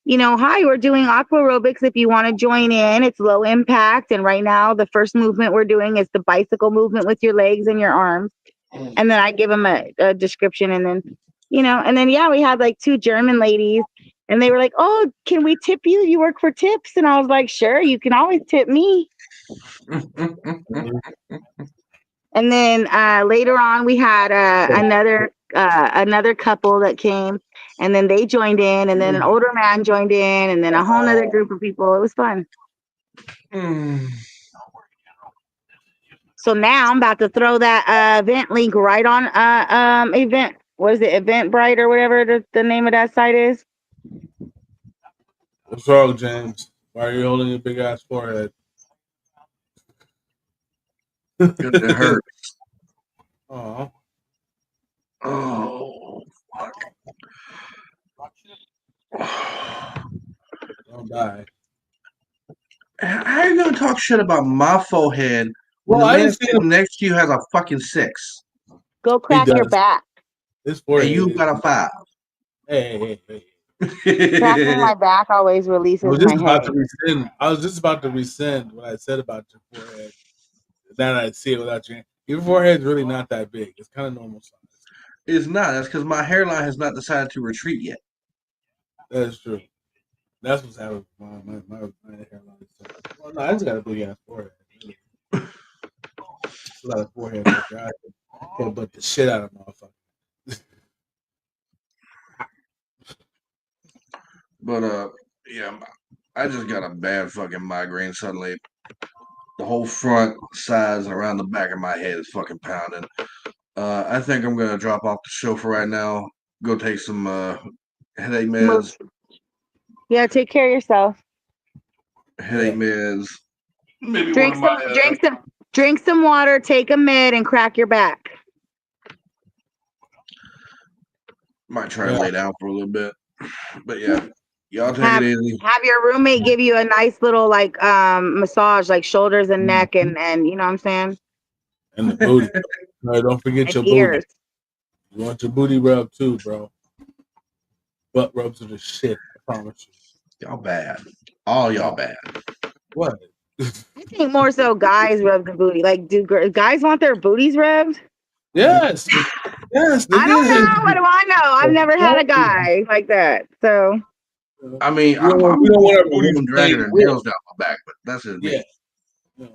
hi, we're doing aqua aerobics. If you want to join in, it's low impact. And right now, the first movement we're doing is the bicycle movement with your legs and your arms. And then I give them a description. And then, yeah, we had like 2 German ladies and they were like, oh, can we tip you? You work for tips? And I was like, sure, you can always tip me. And then later on, we had another couple that came, and then they joined in, and then an older man joined in, and then a whole other group of people. It was fun. So now I'm about to throw that event link right on event. What is it? Eventbrite or whatever the name of that site is.
What's wrong, James? Why are you holding your big ass forehead?
Because it hurts.
Oh.
Oh, fuck.
Don't die.
How are you gonna talk shit about my forehead when
Well,
the
I
man
didn't see him.
sitting next to you has a fucking 6?
Go
He
crack your
does.
back.
His
And
forehead
you
is.
got a 5.
Hey.
Cracking my back always
I
releases
was
my
just about to
headache.
rescind. I was just about to rescind what I said about your forehead. Now that I see it without your forehead's really not that big. It's kind of normal size.
It's not. That's because my hairline has not decided to retreat yet.
That is true. That's what's happening with my hairline. Well, no, I just got a big ass forehead. Really. It's a lot of forehead right there. I can butt the shit out of motherfucker.
But yeah, I just got a bad fucking migraine suddenly. The whole front, sides, and around the back of my head is fucking pounding. I think I'm gonna drop off the show for right now. Go take some headache meds.
Yeah, take care of yourself.
Headache meds. Maybe one
Drink
of
some,
my
drink some water, take a med, and crack your back.
might try to lay down for a little bit. But yeah, y'all take it easy.
Have your roommate give you a nice little like massage, like shoulders and neck, and you know what I'm saying?
And the booty. No, don't forget
And
your
ears.
booty. You want your booty rub too, bro. Butt rubs are the shit. I promise you.
Y'all bad. All y'all bad.
What?
I think more so guys rub the booty. Like, do guys want their booties rubbed?
Yes. Yes,
I don't
nigga.
know. What do I know? I've never had a guy like that. So
I mean,
We
I'm
don't want our
the
booties
woman dragging her
playing.
nails down my back, but that's just me.
Yeah.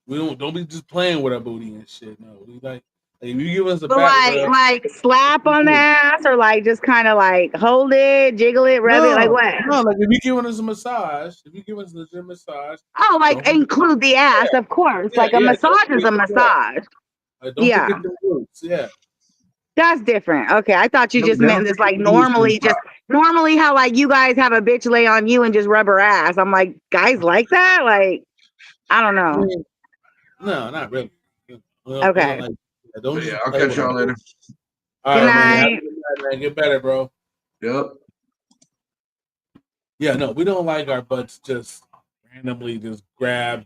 We don't be just playing with our booty and shit. No, we like if you give us a
but
back rub.
like slap on the ass or like just kind of like hold it, jiggle it, rub it, like what?
No, like if you giving us a massage, if you give us a legit massage.
Oh, like include the ass, of course. Like a massage is a massage.
Don't forget the roots. Yeah.
That's different. Okay, I thought you
No,
just
they
meant
don't
this
forget
like
the roots to the
normally how like you guys have a bitch lay on you and just rub her ass. I'm like, guys like that? Like, I don't know.
No, not really. We
Okay.
don't don't just
I'll
play
catch
with
y'all
our
later.
booty. All
Good
right, man. Have a
night.
good night, man. Get better, bro.
Yep.
Yeah, no, we don't like our butts just randomly just grabbed,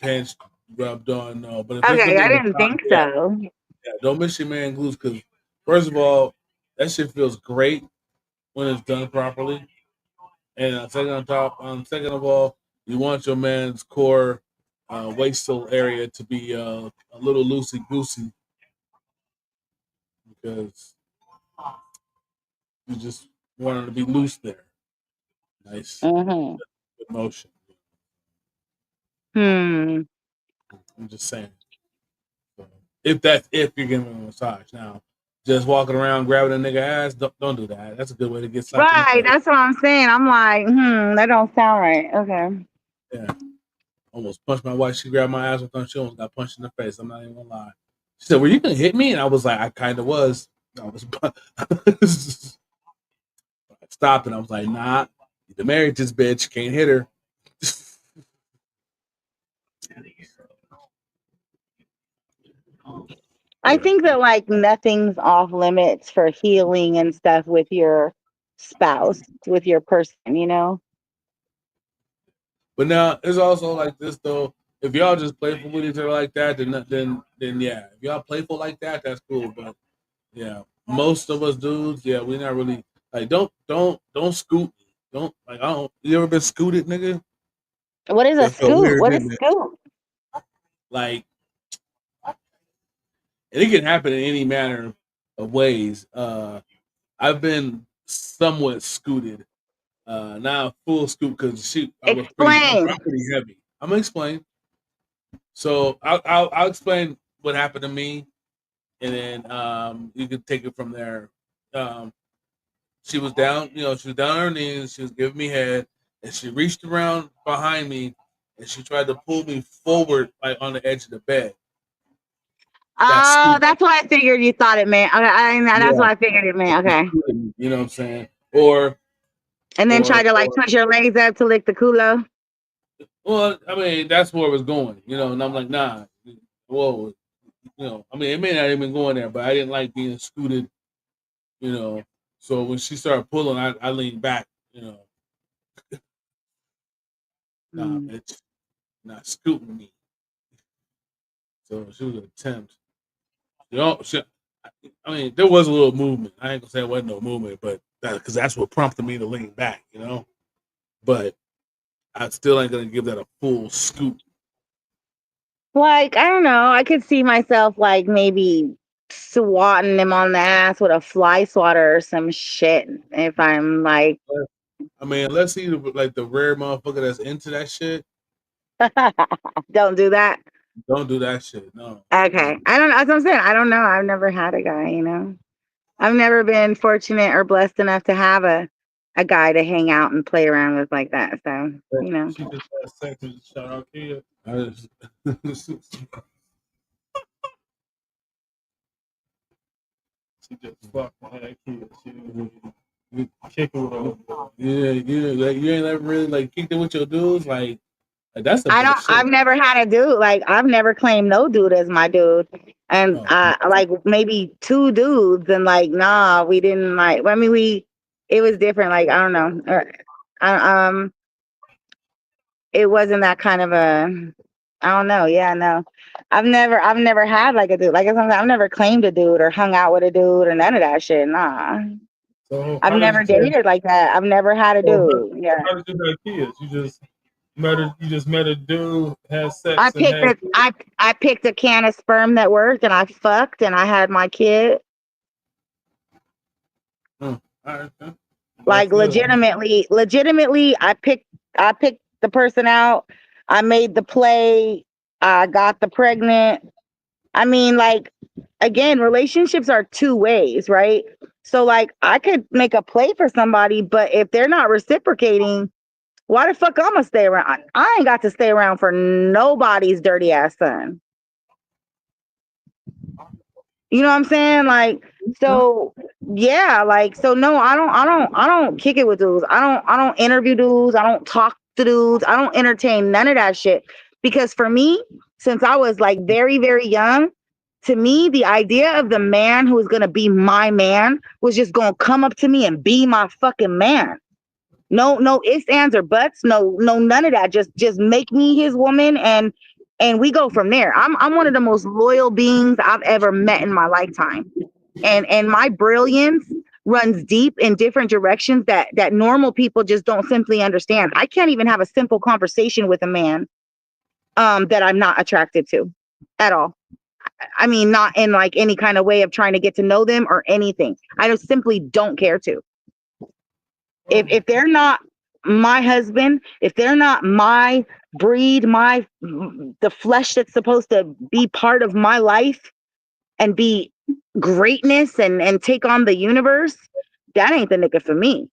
pinched, rubbed on. No, but if it's gonna
Okay,
be
I
a
didn't
massage,
think so.
yeah, don't miss your man glutes because first of all, that shit feels great. when it's done properly. And second of all, you want your man's core waistal area to be a little loosey goosey because you just want him to be loose there. Nice
Mm-hmm.
good motion.
Hmm.
I'm just saying. So, if you're giving him a massage. Now, just walking around grabbing a nigga ass, don't do that. That's a good way to get slapped in the
Right.
face.
That's what I'm saying. I'm like, that don't sound right. Okay.
Yeah. Almost punched my wife. She grabbed my ass one time. She almost got punched in the face. I'm not even gonna lie. She said, "Were you gonna hit me?" And I was like, "I kind of was." I was. I stopped and I was like, "Nah, you married this bitch. Can't hit her."
I think that like nothing's off limits for healing and stuff with your spouse, with your person, you know?
But now it's also like this though. If y'all just playful with each other like that, then yeah. If y'all playful like that, that's cool. But yeah, most of us dudes, yeah, we're not really like don't scoot. Don't like I don't. You ever been scooted, nigga?
What is a
That felt
scoop?
weird,
What is
didn't it?
scoop?
Like, and it can happen in any manner of ways. I've been somewhat scooted, not a full scoop because I'm
Explain.
pretty heavy. I'm gonna explain. So I'll explain what happened to me, and then you can take it from there. Um, she was down, she was down on her knees. She was giving me head, and she reached around behind me, and she tried to pull me forward, like on the edge of the bed. That's
Oh,
scoop.
that's what I figured you thought it meant. Okay, that's
Yeah,
what I figured it meant. Okay.
you know what I'm saying? Or
And then try
or
to like
or
push your legs up to lick the culo.
well, I mean that's where it was going, and I'm like, nah, whoa, I mean it may not even going there, but I didn't like being scooted, you know. So when she started pulling, I leaned back, nah,
Mm.
bitch, not scooting me. So she was an attempt. She, I mean, there was a little movement. I ain't gonna say it wasn't no movement, but because that's what prompted me to lean back. But I still ain't gonna give that a full scoop.
Like, I don't know. I could see myself like maybe swatting him on the ass with a fly swatter or some shit. If I'm like,
I mean, unless he's like the rare motherfucker that's into that shit,
don't do that.
don't do that shit. No.
Okay. I don't know. That's what I'm saying. I don't know. I've never had a guy, you know? I've never been fortunate or blessed enough to have a guy to hang out and play around with like that. So, you know.
She just had sex and shout out kid.
I just,
She just fucked and had kids. She didn't really kick it with her.
like you ain't ever really like kicked it with your dudes, like that's some
I
good
don't. I've
shit.
never had a dude like I've never claimed no dude as my dude, and
Oh,
like maybe two dudes, and like nah, we didn't like. I mean, it was different. Like I don't know. I, it wasn't that kind of a. I don't know. Yeah, no. I've never had like a dude. Like I've never claimed a dude or hung out with a dude or none of that shit. Nah,
So
I've
how did
never
you
dated like that. I've never had a dude. Yeah.
how did you have kids? You just met a dude, had sex and had kids.
I picked a can of sperm that worked and I fucked and I had my kid.
all right, huh?
That's
Like
good.
legitimately I picked the person out. I made the play. I got the pregnant. I mean, like again, relationships are two ways, right? So like I could make a play for somebody, but if they're not reciprocating, why the fuck I'm gonna stay around? I ain't got to stay around for nobody's dirty ass son. You know what I'm saying? Like, so yeah, like so no, I don't kick it with dudes. I don't interview dudes, I don't talk to dudes, I don't entertain none of that shit. Because for me, since I was like very, very young, to me, the idea of the man who was gonna be my man was just gonna come up to me and be my fucking man. No ifs, ands, or buts. No, none of that. Just make me his woman and we go from there. I'm one of the most loyal beings I've ever met in my lifetime. And my brilliance runs deep in different directions that normal people just don't simply understand. I can't even have a simple conversation with a man that I'm not attracted to at all. I mean, not in like any kind of way of trying to get to know them or anything. I just simply don't care to. If they're not my husband, if they're not my breed, the flesh that's supposed to be part of my life and be greatness and take on the universe, that ain't the nigga for me.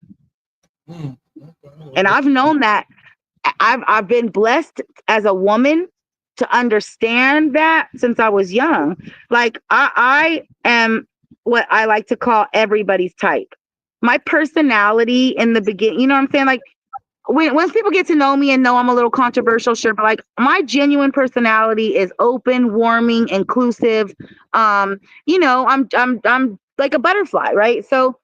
And I've known that. I've been blessed as a woman to understand that since I was young. Like I am what I like to call everybody's type. My personality in the beginning, you know what I'm saying? Like once people get to know me and know I'm a little controversial, sure, but like my genuine personality is open, warming, inclusive. I'm like a butterfly, right? So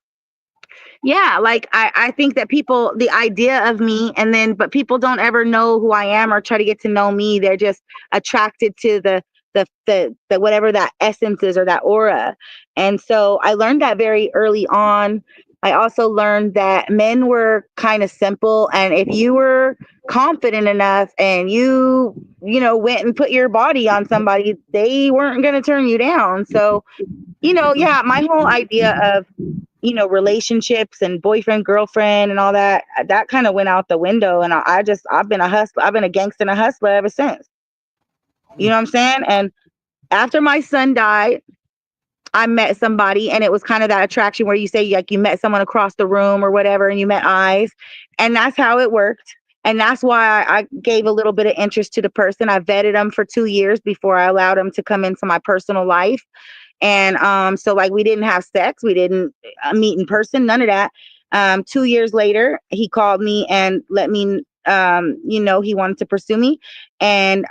yeah, like I think that people, the idea of me, but people don't ever know who I am or try to get to know me. They're just attracted to the whatever that essence is or that aura. And so I learned that very early on. I also learned that men were kind of simple, and if you were confident enough and went and put your body on somebody, they weren't going to turn you down. So, yeah, my whole idea of relationships and boyfriend, girlfriend, and all that kind of went out the window. And I've been a hustler. I've been a gangster and a hustler ever since. You know what I'm saying? And after my son died, I met somebody, and it was kind of that attraction where you say like you met someone across the room or whatever, and you met eyes, and that's how it worked. And that's why I gave a little bit of interest to the person. I vetted them for 2 years before I allowed them to come into my personal life. And so like we didn't have sex, we didn't meet in person, none of that. 2 years later, he called me and let me he wanted to pursue me. And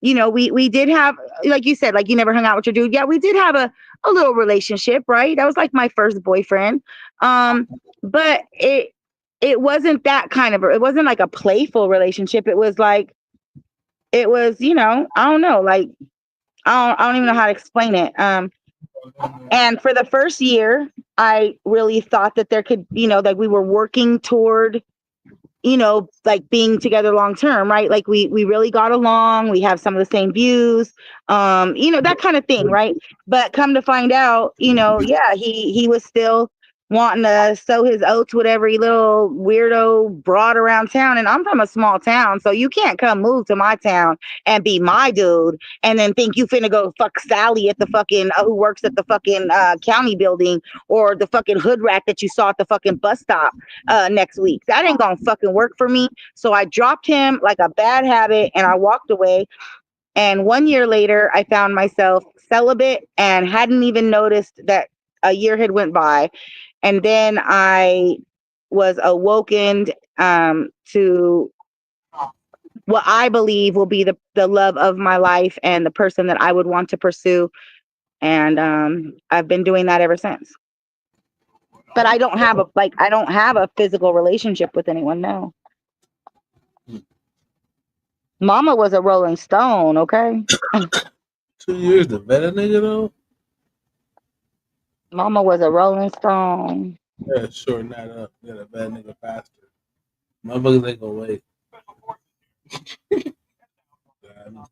we did have, like you said, like you never hung out with your dude. Yeah, we did have a little relationship, right? That was like my first boyfriend. But it wasn't that kind of, it wasn't like a playful relationship. It was like, I don't know, like I don't even know how to explain it. And for the first year, I really thought that there could, like we were working toward, like being together long term, right? Like we really got along. We have some of the same views, that kind of thing, right? But come to find out, yeah, he was still wanting to sow his oats with every little weirdo broad around town. And I'm from a small town, so you can't come move to my town and be my dude and then think you finna go fuck Sally at the fucking who works at the fucking county building, or the fucking hood rat that you saw at the fucking bus stop next week. That ain't gonna fucking work for me. So I dropped him like a bad habit and I walked away. And 1 year later, I found myself celibate and hadn't even noticed that a year had went by. And then I was awoken to what I believe will be the love of my life and the person that I would want to pursue. And I've been doing that ever since. But I don't have a physical relationship with anyone now. Mama was a Rolling Stone, okay?
2 years to vet a nigga though?
Mama was a Rolling Stone.
Yeah, shorten that up. Get a vet nigga faster. Motherfuckers ain't gonna wait. I'm just being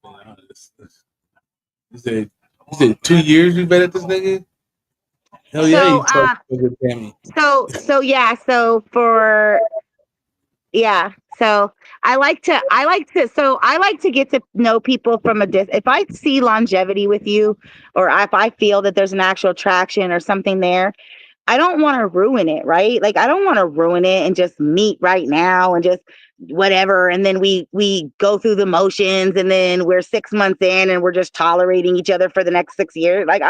honest. You said 2 years you vetted this nigga? Hell yeah, you fucked with Tammy.
So I like to get to know people from a distance. If I see longevity with you, or if I feel that there's an actual attraction or something there, I don't want to ruin it, right? Like I don't want to ruin it and just meet right now and just whatever, and then we go through the motions, and then we're 6 months in and we're just tolerating each other for the next 6 years. Like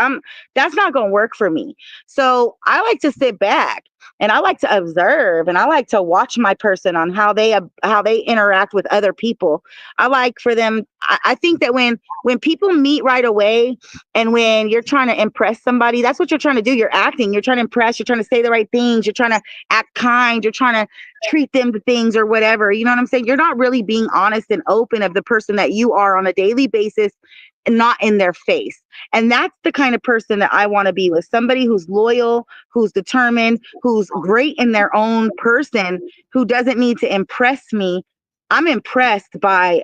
that's not going to work for me. So I like to sit back and I like to observe, and I like to watch my person on how they interact with other people. I like for them. I think that when people meet right away, and when you're trying to impress somebody, that's what you're trying to do. You're acting. You're trying to impress. You're trying to say the right things. You're trying to act kind. You're trying to treat them to things or whatever. You know what I'm saying? You're not really being honest and open of the person that you are on a daily basis not in their face. And that's the kind of person that I want to be with. Somebody who's loyal, who's determined, who's great in their own person, who doesn't need to impress me. I'm impressed by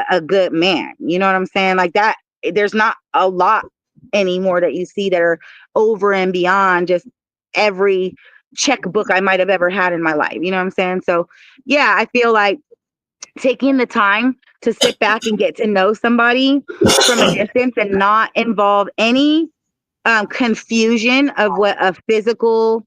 a good man. You know what I'm saying? Like that, there's not a lot anymore that you see that are over and beyond just every checkbook I might have ever had in my life. You know what I'm saying? So yeah, I feel like taking the time to sit back and get to know somebody from a distance and not involve any confusion of what a physical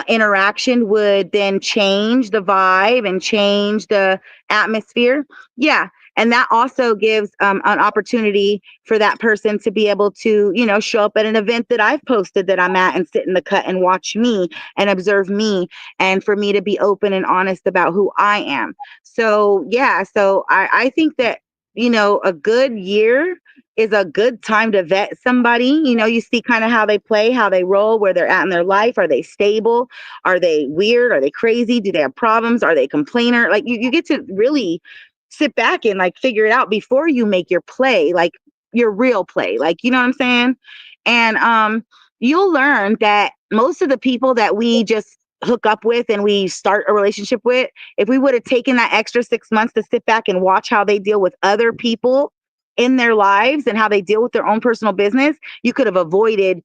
interaction would then change the vibe and change the atmosphere. Yeah. And that also gives an opportunity for that person to be able to, you know, show up at an event that I've posted that I'm at and sit in the cut and watch me and observe me, and for me to be open and honest about who I am. So, yeah. So I think that, you know, a good year is a good time to vet somebody. You know, you see kind of how they play, how they roll, where they're at in their life. Are they stable? Are they weird? Are they crazy? Do they have problems? Are they a complainer? Like you get to really sit back and like figure it out before you make your play, like your real play. Like, you know what I'm saying? And you'll learn that most of the people that we just hook up with and we start a relationship with, if we would have taken that extra 6 months to sit back and watch how they deal with other people in their lives and how they deal with their own personal business, you could have avoided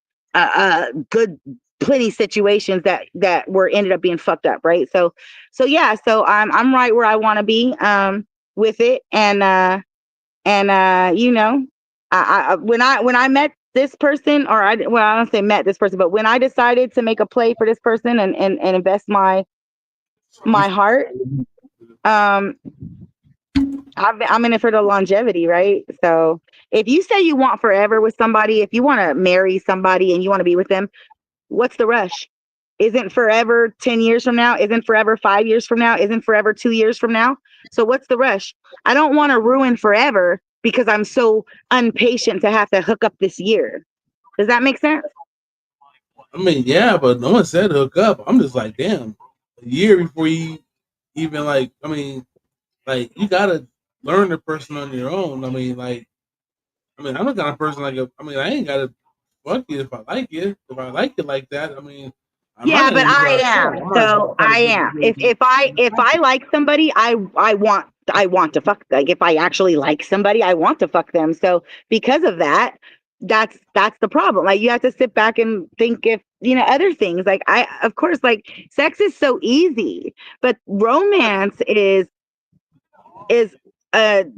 good plenty situations that were ended up being fucked up, right? So yeah, so I'm right where I want to be with it, and you know, when I met this person, or I don't say met this person, but when I decided to make a play for this person and invest my heart, um I'm in it for the longevity, right? So if you say you want forever with somebody, if you want to marry somebody and you want to be with them, what's the rush? Isn't forever 10 years from now? Isn't forever 5 years from now? Isn't forever 2 years from now? So what's the rush? I don't want to ruin forever because I'm so impatient to have to hook up this year. Does that make sense?
I mean, yeah, but no one said hook up. I'm just like, damn, a year before you even like. I mean, like you gotta learn the person on your own. I mean, I'm the kind of person like. I mean, I ain't gotta fuck you if I like you. If I like you like that, I mean, I'm not
Yeah,
gonna
but
be
I
like,
am.
oh, I'm not
So
trying to
I
get
am.
you.
If I like somebody, I want to fuck. Like if I actually like somebody, I want to fuck them. So because of that, that's the problem. Like you have to sit back and think, if you know other things. Like I, of course, like sex is so easy, but romance is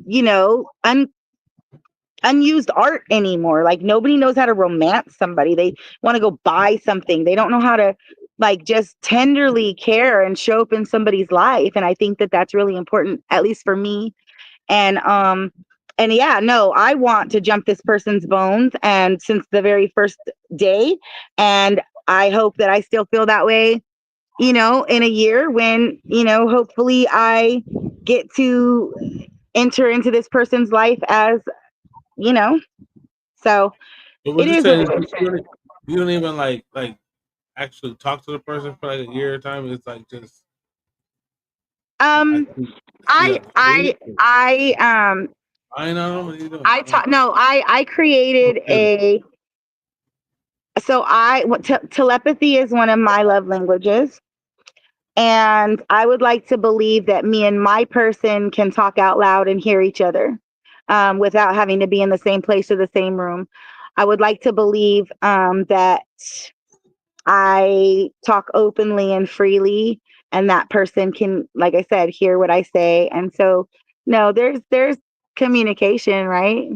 you know, unused art anymore. Like nobody knows how to romance somebody. They want to go buy something. They don't know how to like just tenderly care and show up in somebody's life. And I think that that's really important, at least for me. And and yeah, no, I want to jump this person's bones and since the very first day. And I hope that I still feel that way, you know, in a year when, you know, hopefully I get to enter into this person's life as, you know, so
But
it
what you
is what
saying?
it is.
You don't even like actually talk to the person for like a year at a time. It's like just like
Um,
see
I,
like
I, I, um,
I know what you doing.
I taught, no, I created telepathy is one of my love languages. And I would like to believe that me and my person can talk out loud and hear each other without having to be in the same place or the same room. I would like to believe that I talk openly and freely, and that person can, like I said, hear what I say. And so, no, there's communication, right?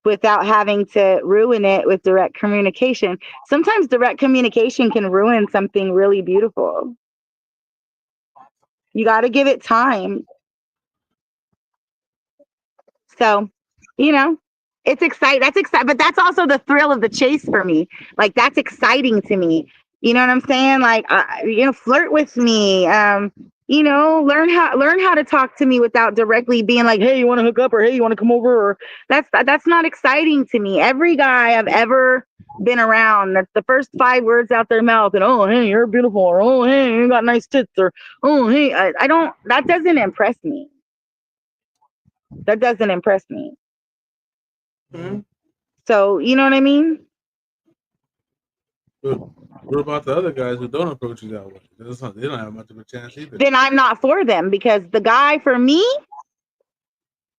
Without having to ruin it with direct communication. Sometimes direct communication can ruin something really beautiful. You got to give it time. So, you know, it's exciting. That's exciting, but that's also the thrill of the chase for me. Like that's exciting to me. You know what I'm saying? Like, you know, flirt with me. You know, learn how to talk to me without directly being like, "Hey, you want to hook up?" or "Hey, you want to come over?" Or that's not exciting to me. Every guy I've ever been around, that's the first 5 words out their mouth, and "Oh, hey, you're beautiful," or "Oh, hey, you got nice tits," or "Oh, hey," I don't. That doesn't impress me. That doesn't impress me.
Mhm.
So you know what I mean?
But what about the other guys who don't approach you that way? They don't have much of a chance either.
Then I'm not for them because the guy for me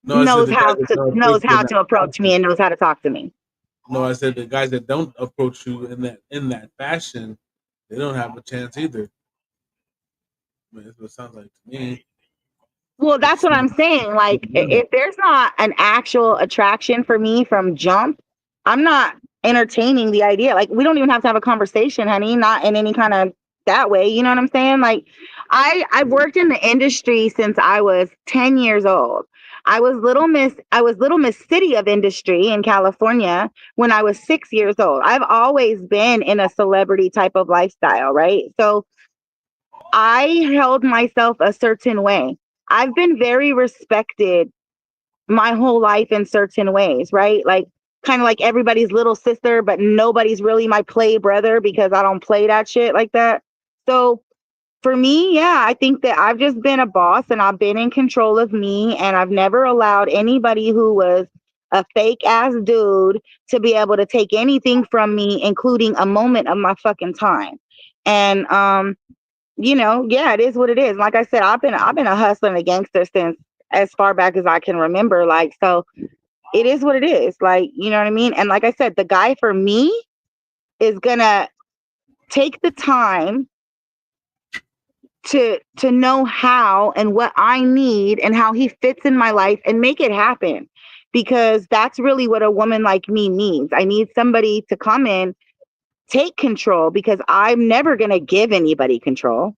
No, I said the guys that don't approach
knows
you in
how
that
to approach me and knows how to talk to me.
No, I said the guys that don't approach you in that fashion, they don't have a chance either. I mean, that's what it sounds like to me.
Well, that's what I'm saying. Like, if there's not an actual attraction for me from jump, I'm not entertaining the idea. Like, we don't even have to have a conversation, honey. Not in any kind of that way. You know what I'm saying? Like, I've worked in the industry since I was 10 years old. I was Little Miss City of Industry in California when I was 6 years old. I've always been in a celebrity type of lifestyle, right? So I held myself a certain way. I've been very respected my whole life in certain ways, right? Like kind of like everybody's little sister, but nobody's really my play brother because I don't play that shit like that. So for me, yeah, I think that I've just been a boss and I've been in control of me and I've never allowed anybody who was a fake ass dude to be able to take anything from me, including a moment of my fucking time. And you know, yeah, it is what it is. Like I said, I've been a hustler and a gangster since as far back as I can remember. Like, so it is what it is. Like, you know what I mean? And like I said, the guy for me is gonna take the time to know how and what I need and how he fits in my life and make it happen. Because that's really what a woman like me needs. I need somebody to come in, take control because I'm never going to give anybody control.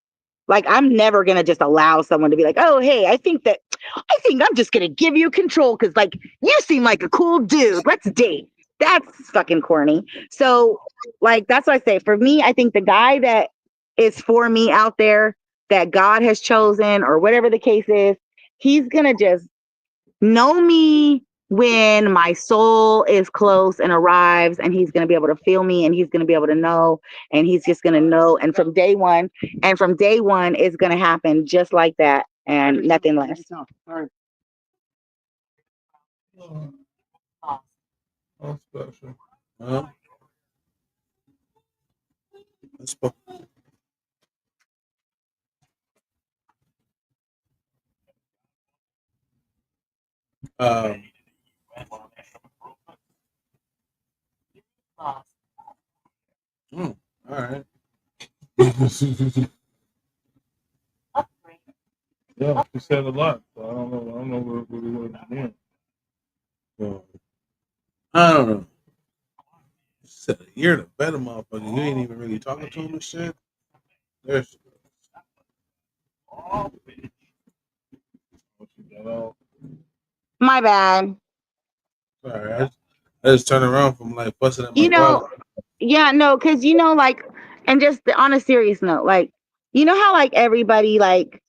Like I'm never going to just allow someone to be like, "Oh, hey, I think I'm just going to give you control cuz like you seem like a cool dude. Let's date." That's fucking corny. So, like that's what I say. For me, I think the guy that is for me out there that God has chosen or whatever the case is, he's going to just know me when my soul is close and arrives, and he's going to be able to feel me and he's going to be able to know, and he's just going to know. And from day one, it's going to happen just like that and nothing less.
How special.
That's um, all right.
Yeah, she said a lot. So I don't know where we went from there.
Well, I don't know. Said a year to better motherfucker. You ain't even really talking to him and shit. There's
My bad.
sorry. I just turned around from like busting at my
You know,
brother.
yeah, no, because you know, like, and just on a serious note, like, you know how like everybody like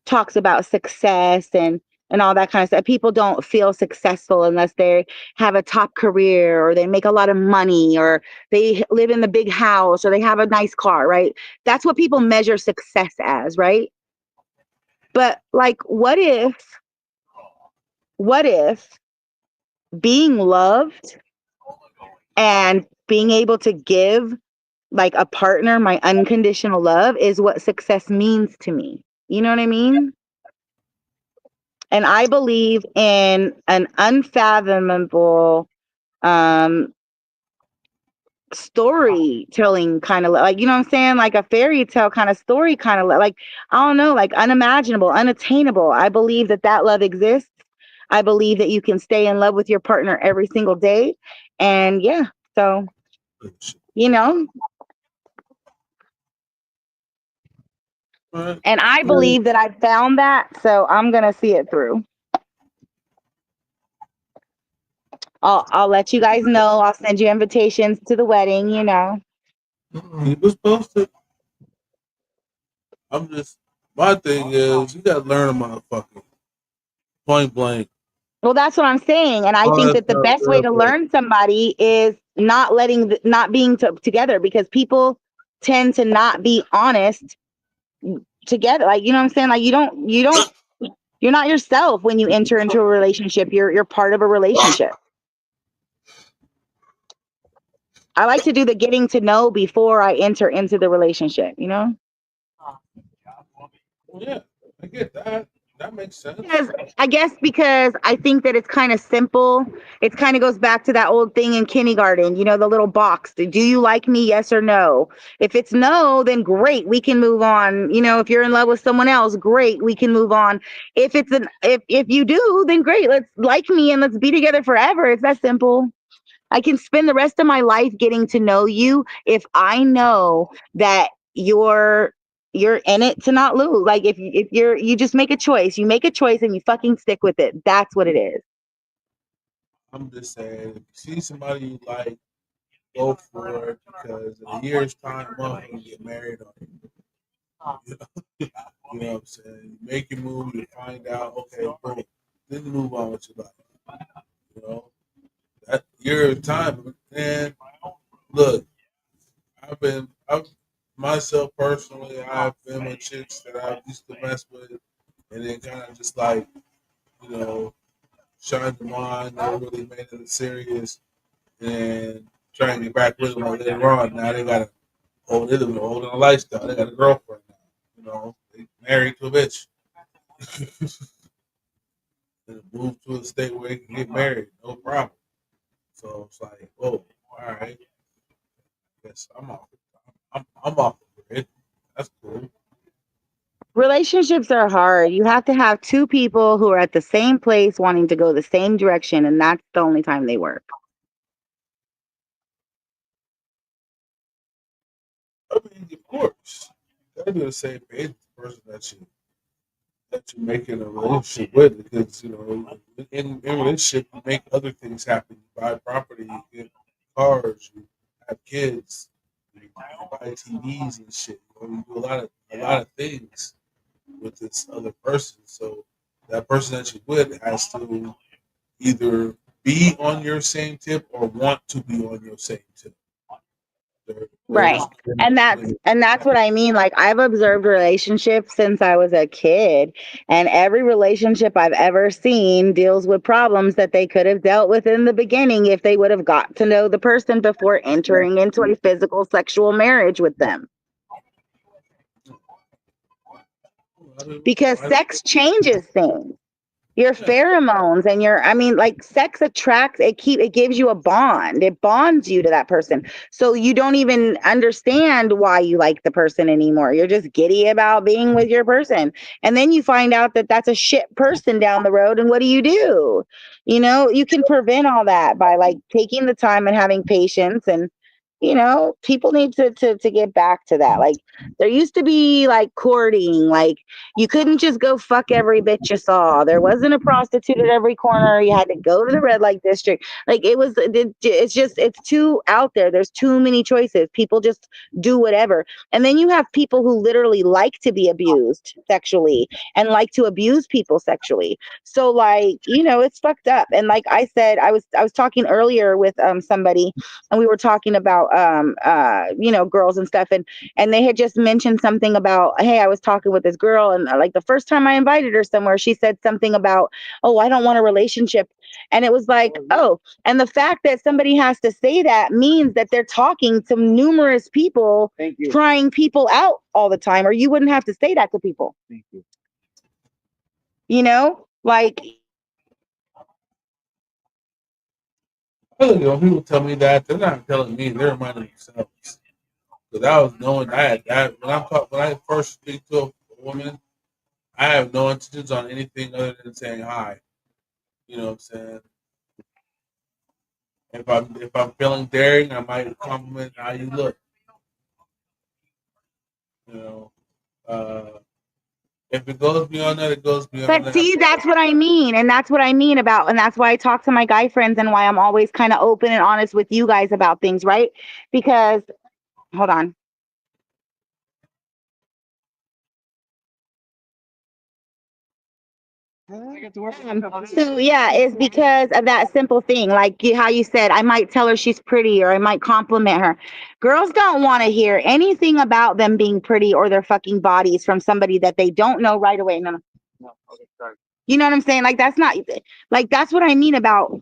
talks about success and all that kind of stuff. People don't feel successful unless they have a top career or they make a lot of money or they live in the big house or they have a nice car, right? That's what people measure success as, right? But like what if being loved and being able to give like a partner my unconditional love is what success means to me? You know what I mean? And I believe in an unfathomable um storytelling kind of like, you know what I'm saying, like a fairy tale kind of story kind of like, I don't know, like unimaginable, unattainable. I believe that that love exists. I believe that you can stay in love with your partner every single day. And yeah, so you know, and I believe that I found that, so I'm gonna see it through. I'll let you guys know. I'll send you invitations to the wedding, you know.
He was posted. I'm just my thing is you gotta learn a motherfucker. Point blank.
Well, that's what I'm saying, and I
All
think
that
that the
stuff,
best way
real
to
quick.
learn somebody is not being together, because people tend to not be honest together. Like, you know what I'm saying? Like you're not yourself when you enter into a relationship. You're part of a relationship. I like to do the getting to know before I enter into the relationship, you know?
Yeah, I get that. That makes sense.
Because I think that it's kind of simple. It kind of goes back to that old thing in kindergarten, you know, the little box. Do you like me? Yes or no? If it's no, then great, we can move on. You know, if you're in love with someone else, great, we can move on. If you do, then great, let's like me and let's be together forever. It's that simple. I can spend the rest of my life getting to know you if I know that you're in it to not lose. Like if you just make a choice, you make a choice and you fucking stick with it. That's what it is.
I'm just saying, if you see somebody you like, go for it because in a year's time, motherfuckers get married on you. You know what I'm saying? You make your move, you find out, okay, boom, then you move on with your life. You know, that year of time, and look, I've myself personally, I've been with chicks that I used to mess with, and then kind of just like, you know, shined them on, never really made it serious, and trying to get back with them later on. Now they got a they live a whole lifestyle. They got a girlfriend now. You know, they married to a bitch. And moved to a state where they can get married, no problem. So it's like, oh, all right. Guess I'm off. I'm off the grid. That's cool.
Relationships are hard. You have to have two people who are at the same place wanting to go the same direction, and that's the only time they work.
I mean, of course, you gotta be on the same page with the person that you're making a relationship with, because you know, in relationship you make other things happen. You buy property, you get cars, you have kids, you buy TVs and shit. You know, you do a lot of things with this other person. So that person that you're with has to either be on your same tip or want to be on your same tip.
Right. And that's what I mean. Like I've observed relationships since I was a kid, and every relationship I've ever seen deals with problems that they could have dealt with in the beginning if they would have got to know the person before entering into a physical sexual marriage with them. Because sex changes things. Your pheromones and like sex attracts, it gives you a bond. It bonds you to that person. So you don't even understand why you like the person anymore. You're just giddy about being with your person. And then you find out that that's a shit person down the road. And what do? You know, you can prevent all that by like taking the time and having patience. And people need to get back to that. Like there used to be like courting, like you couldn't just go fuck every bitch you saw. There wasn't a prostitute at every corner. You had to go to the red light district. Like it's too out there. There's too many choices. People just do whatever. And then you have people who literally like to be abused sexually and like to abuse people sexually. So like, it's fucked up. And like I said, I was talking earlier with somebody, and we were talking about girls and stuff, and they had just mentioned something about, hey, I was talking with this girl, and like the first time I invited her somewhere, she said something about, oh, I don't want a relationship. And it was like, oh, and the fact that somebody has to say that means that they're talking to numerous people, trying people out all the time, or you wouldn't have to say that to people. Thank you. Like,
People tell me that they're not telling me; they're reminding themselves. Because I was knowing that when I first speak to a woman, I have no intentions on anything other than saying hi. You know what I'm saying? If I'm feeling daring, I might compliment how you look. You know, if it goes beyond that, it goes beyond
but
that.
see, that's what I mean. And that's what I mean about, and that's why I talk to my guy friends and why I'm always kind of open and honest with you guys about things, right? Because, hold on. So yeah, it's because of that simple thing. Like how you said, I might tell her she's pretty, or I might compliment her. Girls don't want to hear anything about them being pretty or their fucking bodies from somebody that they don't know right away. No. You know what I'm saying? Like that's not, like that's what I mean about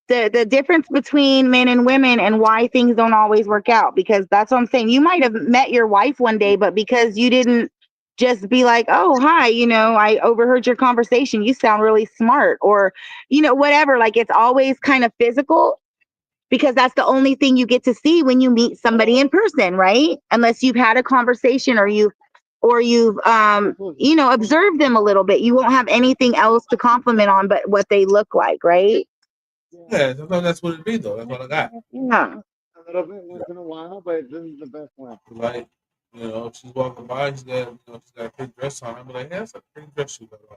the difference between men and women and why things don't always work out, because that's what I'm saying. You might have met your wife one day, but because you didn't just be like, oh hi, I overheard your conversation, you sound really smart, or whatever, like it's always kind of physical, because that's the only thing you get to see when you meet somebody in person, right? Unless you've had a conversation, or you've observed them a little bit, you won't have anything else to compliment on but what they look like, right?
Yeah, sometimes that's what it be though. That's what I got.
Yeah.
A little bit once in a while, but this is the best one.
Like, if she's walking by, she's got a pretty dress on. I'm like, hey, that's a pretty dress you got on.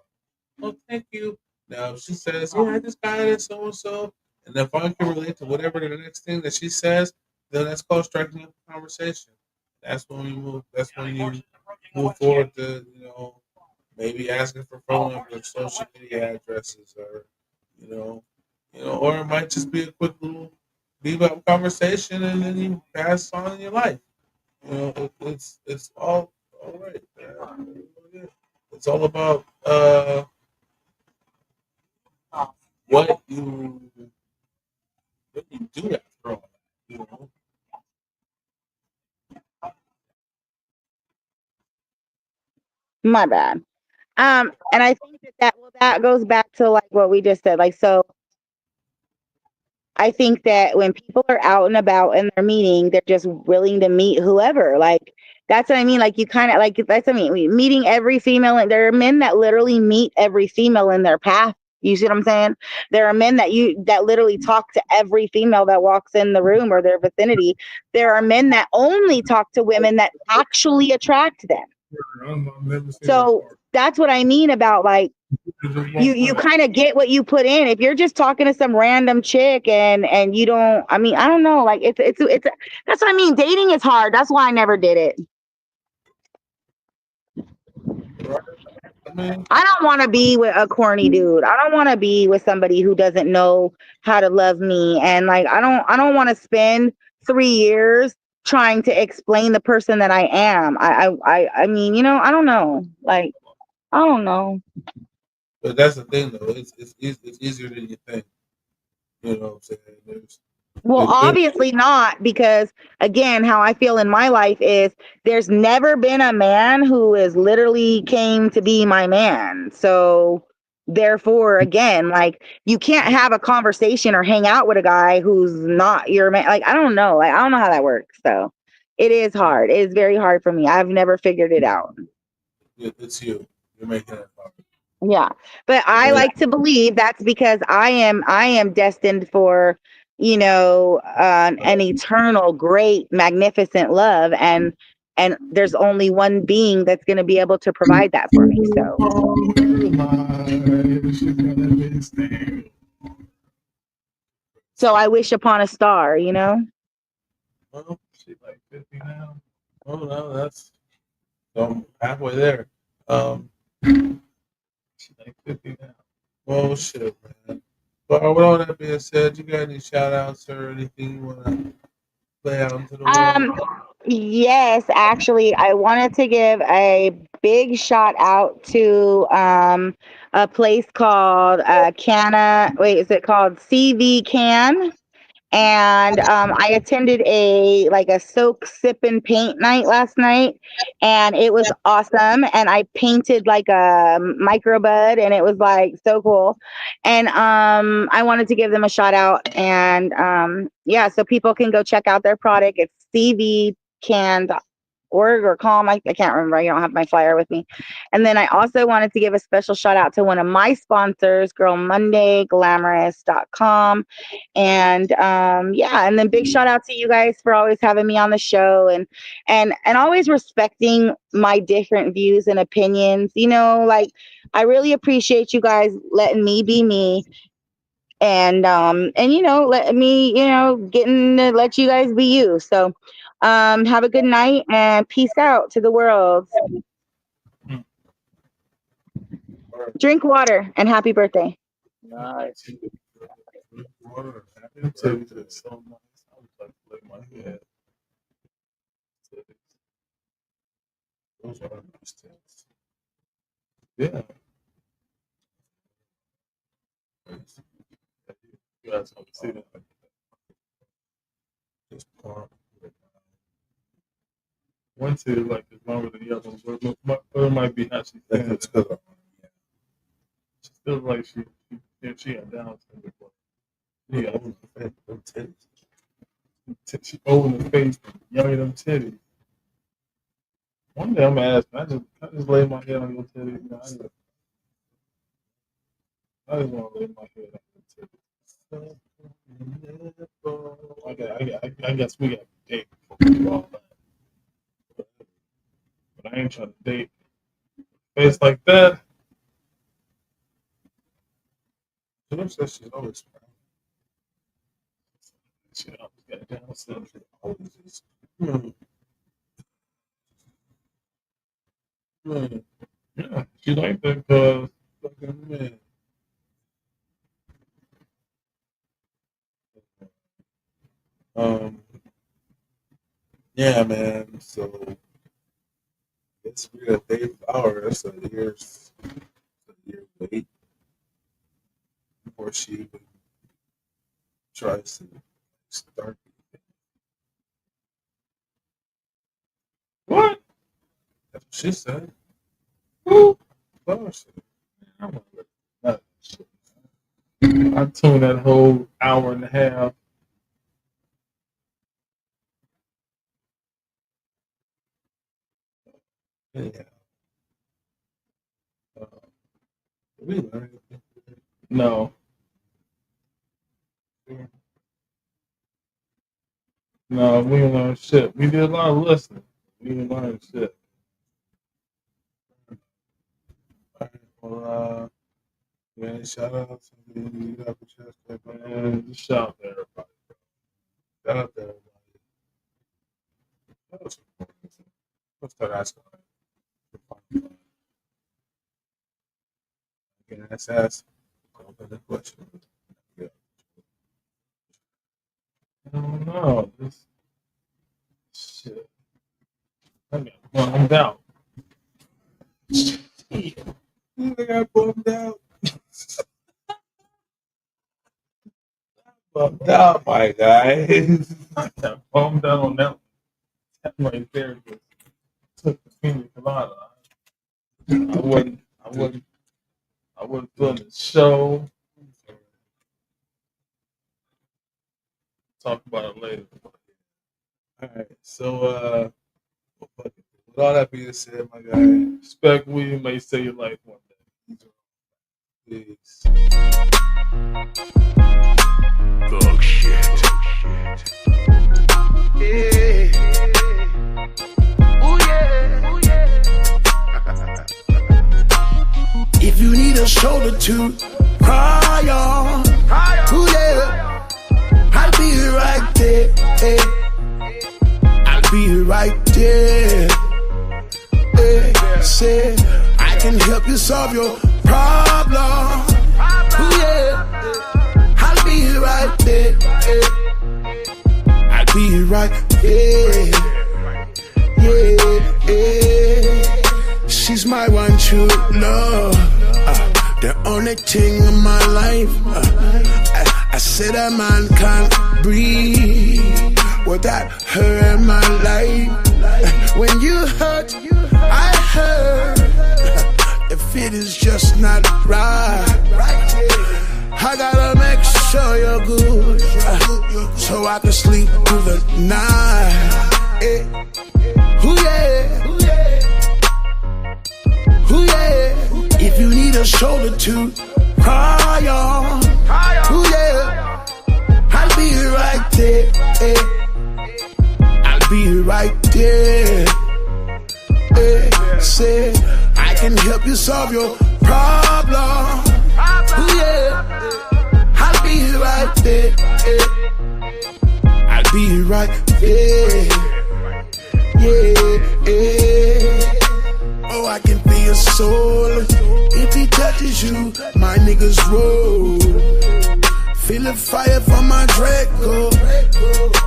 Oh, thank you. Now, if she says, yeah, I just got it, so and so, and if I can relate to whatever the next thing that she says, then that's called striking up a conversation. That's when we move. That's when you move forward to, maybe asking for phone numbers, social media addresses, or you know, or it might just be a quick little bebop conversation, and then you pass on in your life. It's all right. It's all about what you do after all. You know,
My bad. And I think that goes back to like what we just said. Like, so I think that when people are out and about and they're meeting, they're just willing to meet whoever. Like, that's what I mean. Like, you kind of like, that's what I mean. Meeting every female, and there are men that literally meet every female in their path. You see what I'm saying? There are men that literally talk to every female that walks in the room or their vicinity. There are men that only talk to women that actually attract them.
I've never seen that
So
part.
that's what I mean about like,
It just
you
won't
kind of get what you put in. If you're just talking to some random chick and you don't, I mean, I don't know, like it's that's what I mean. Dating is hard. That's why I never did it.
right? I mean,
I don't want to be with a corny dude. I don't want to be with somebody who doesn't know how to love me, and like I don't want to spend 3 years trying to explain the person that I am. I mean, I don't know. Like, I don't know.
but that's the thing though. It's easier than you think. You know what I'm saying?
Well,
There,
obviously not, because again, how I feel in my life is there's never been a man who is literally came to be my man. So therefore, again, like you can't have a conversation or hang out with a guy who's not your man. Like, I don't know. Like, I don't know how that works. So it is hard. It is very hard for me. I've never figured it out.
it's you. You're making it hard.
Yeah. But I
But
like to believe that's because I am destined for, an eternal, great, magnificent love, and there's only one being that's going to be able to provide that for me. So,
all her life. She's gonna be staying.
I wish upon a star.
well, she's like 50 now. Oh no, that's so I'm halfway there. Um, she's like 50 now. Well, shit, man. But with all that being said, you got any shout outs or anything you want to play out into the world?
Um, yes, actually, I wanted to give a big shout out to a place called is it called CV Can? And I attended a soak sip and paint night last night, and it was awesome. And I painted like a microbud, and it was like so cool. And I wanted to give them a shout out, and yeah, so people can go check out their product. It's cvcan.org or calm. I can't remember. I don't have my flyer with me. And then I also wanted to give a special shout out to one of my sponsors, Girl Monday Glamorous.com. And yeah, and then big shout out to you guys for always having me on the show, and always respecting my different views and opinions. Like, I really appreciate you guys letting me be me, and let me, getting to let you guys be you. So have a good night and peace out to the world. Drink water and happy birthday.
Nice.
I'll tell you this. So nice. I was like, play my head. Those are nice things. Yeah. You guys want to see that?
Just plump.
One titty like is longer than the other one, but it might be how she thin.
It's good.
She feels like she had Down syndrome. Yeah,
Them titties.
she old in the face, young in them titties. One day I'm gonna ask, can I just lay my head on your titties? You know, I just want to lay my head on your titties. I guess we got to date before we do all that. But I ain't trying to date face like that.
Jim says she's always proud.
She always got Down syndrome.
Always is.
Yeah, she like that because
Fucking man. Yeah, man. So it's we got Dave Flowers a year wait before she even tries to start.
what?
That's what she said.
Who?
Flowers said.
I'm not looking at that shit. I tuned that whole hour and a half.
Yeah. We learned anything today?
No. No, we didn't learn shit. We did a lot of listening. We didn't learn shit.
Well, man, shout out to you got the chest,
Man, just shout out to everybody.
Shout out to everybody. Let's start asking. Again, that's asked. Open question. Yeah.
I don't know. This shit. I got bummed out.
I got bummed out. Bummed out, my guy.
I got bummed out on that one. That right there just took the pina colada. I wasn't feeling the show. Talk about it later.
All right, so with all that being said, my guy,
Spec William may save your life one day.
please.
Thug shit.
Yeah. Ooh, yeah. Ooh, yeah. If you need a shoulder to cry on, ooh, yeah, I'll be right there. I'll be right there. Say, I can help you solve your problem. Ooh, yeah, I'll be right there. I'll be right there. Yeah. She's my one true love. The only thing in my life. I said a man can't breathe without her in my life. When you hurt, I hurt. The fit is just not right. I gotta make sure you're good, so I can sleep through the night. Ooh, yeah. Ooh, yeah. If you need a shoulder to cry on, ooh, yeah, I'll be right there. I'll be right there. Say, I can help you solve your problem. Ooh, yeah, I'll be right there. I'll be right there. Yeah. Oh, I can feel your soul. If he touches you, my niggas roll. Feel the fire from my Draco.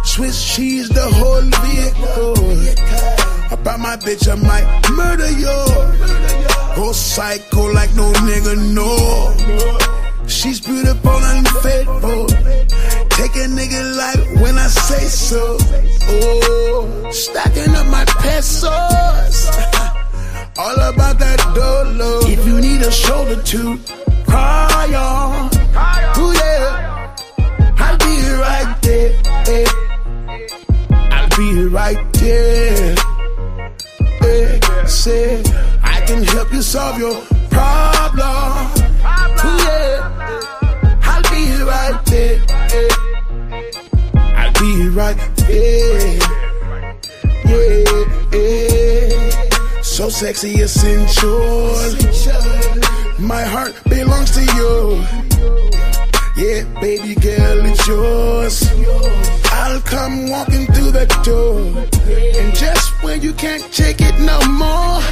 Swiss cheese, the whole vehicle. About my bitch, I might murder you. Go psycho like no nigga know.
She's beautiful and faithful. Take a nigga life when I say so. Oh, stacking up my pesos. All about that dolo. If you need a shoulder to cry on, ooh yeah, I'll be right there. I'll be right there. Say I can help you solve your problem. Ooh yeah, I'll be right there. I'll be right there. Yeah. So sexy, essential. My heart belongs to you. Yeah, baby girl, it's yours. I'll come walking through the door. And just when you can't take it no more,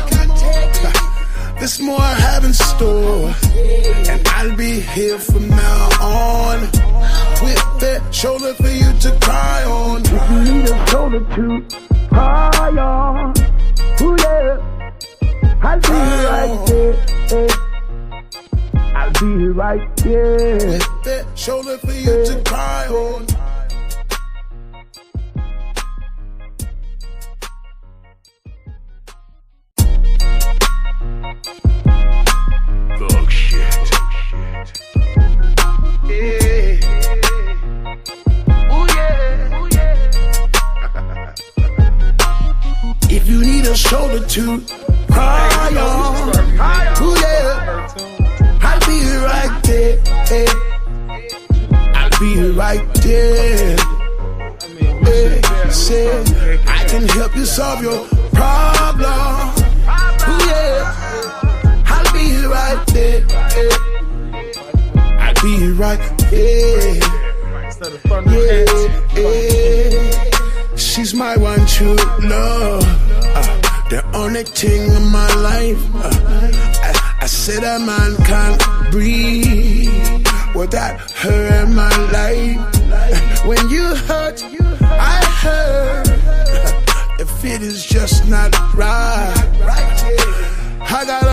there's more I have in store. And I'll be here from now on, with that shoulder for you to cry on. If you need a shoulder to cry on, ooh yeah, I'll be right there. I'll be right there. With that shoulder for you to cry on.
Thug shit.
Yeah. Oh yeah. Oh yeah. If you need a shoulder to cry on, ooh yeah, I'll be right there. I'll be right there. Say I can help you solve your problem. Ooh yeah, I'll be right there. I'll be right there. Yeah. She's my one true love. The only thing in my life. I said a man can't breathe without her in my life. When you hurt, I hurt. If it is just not right, I got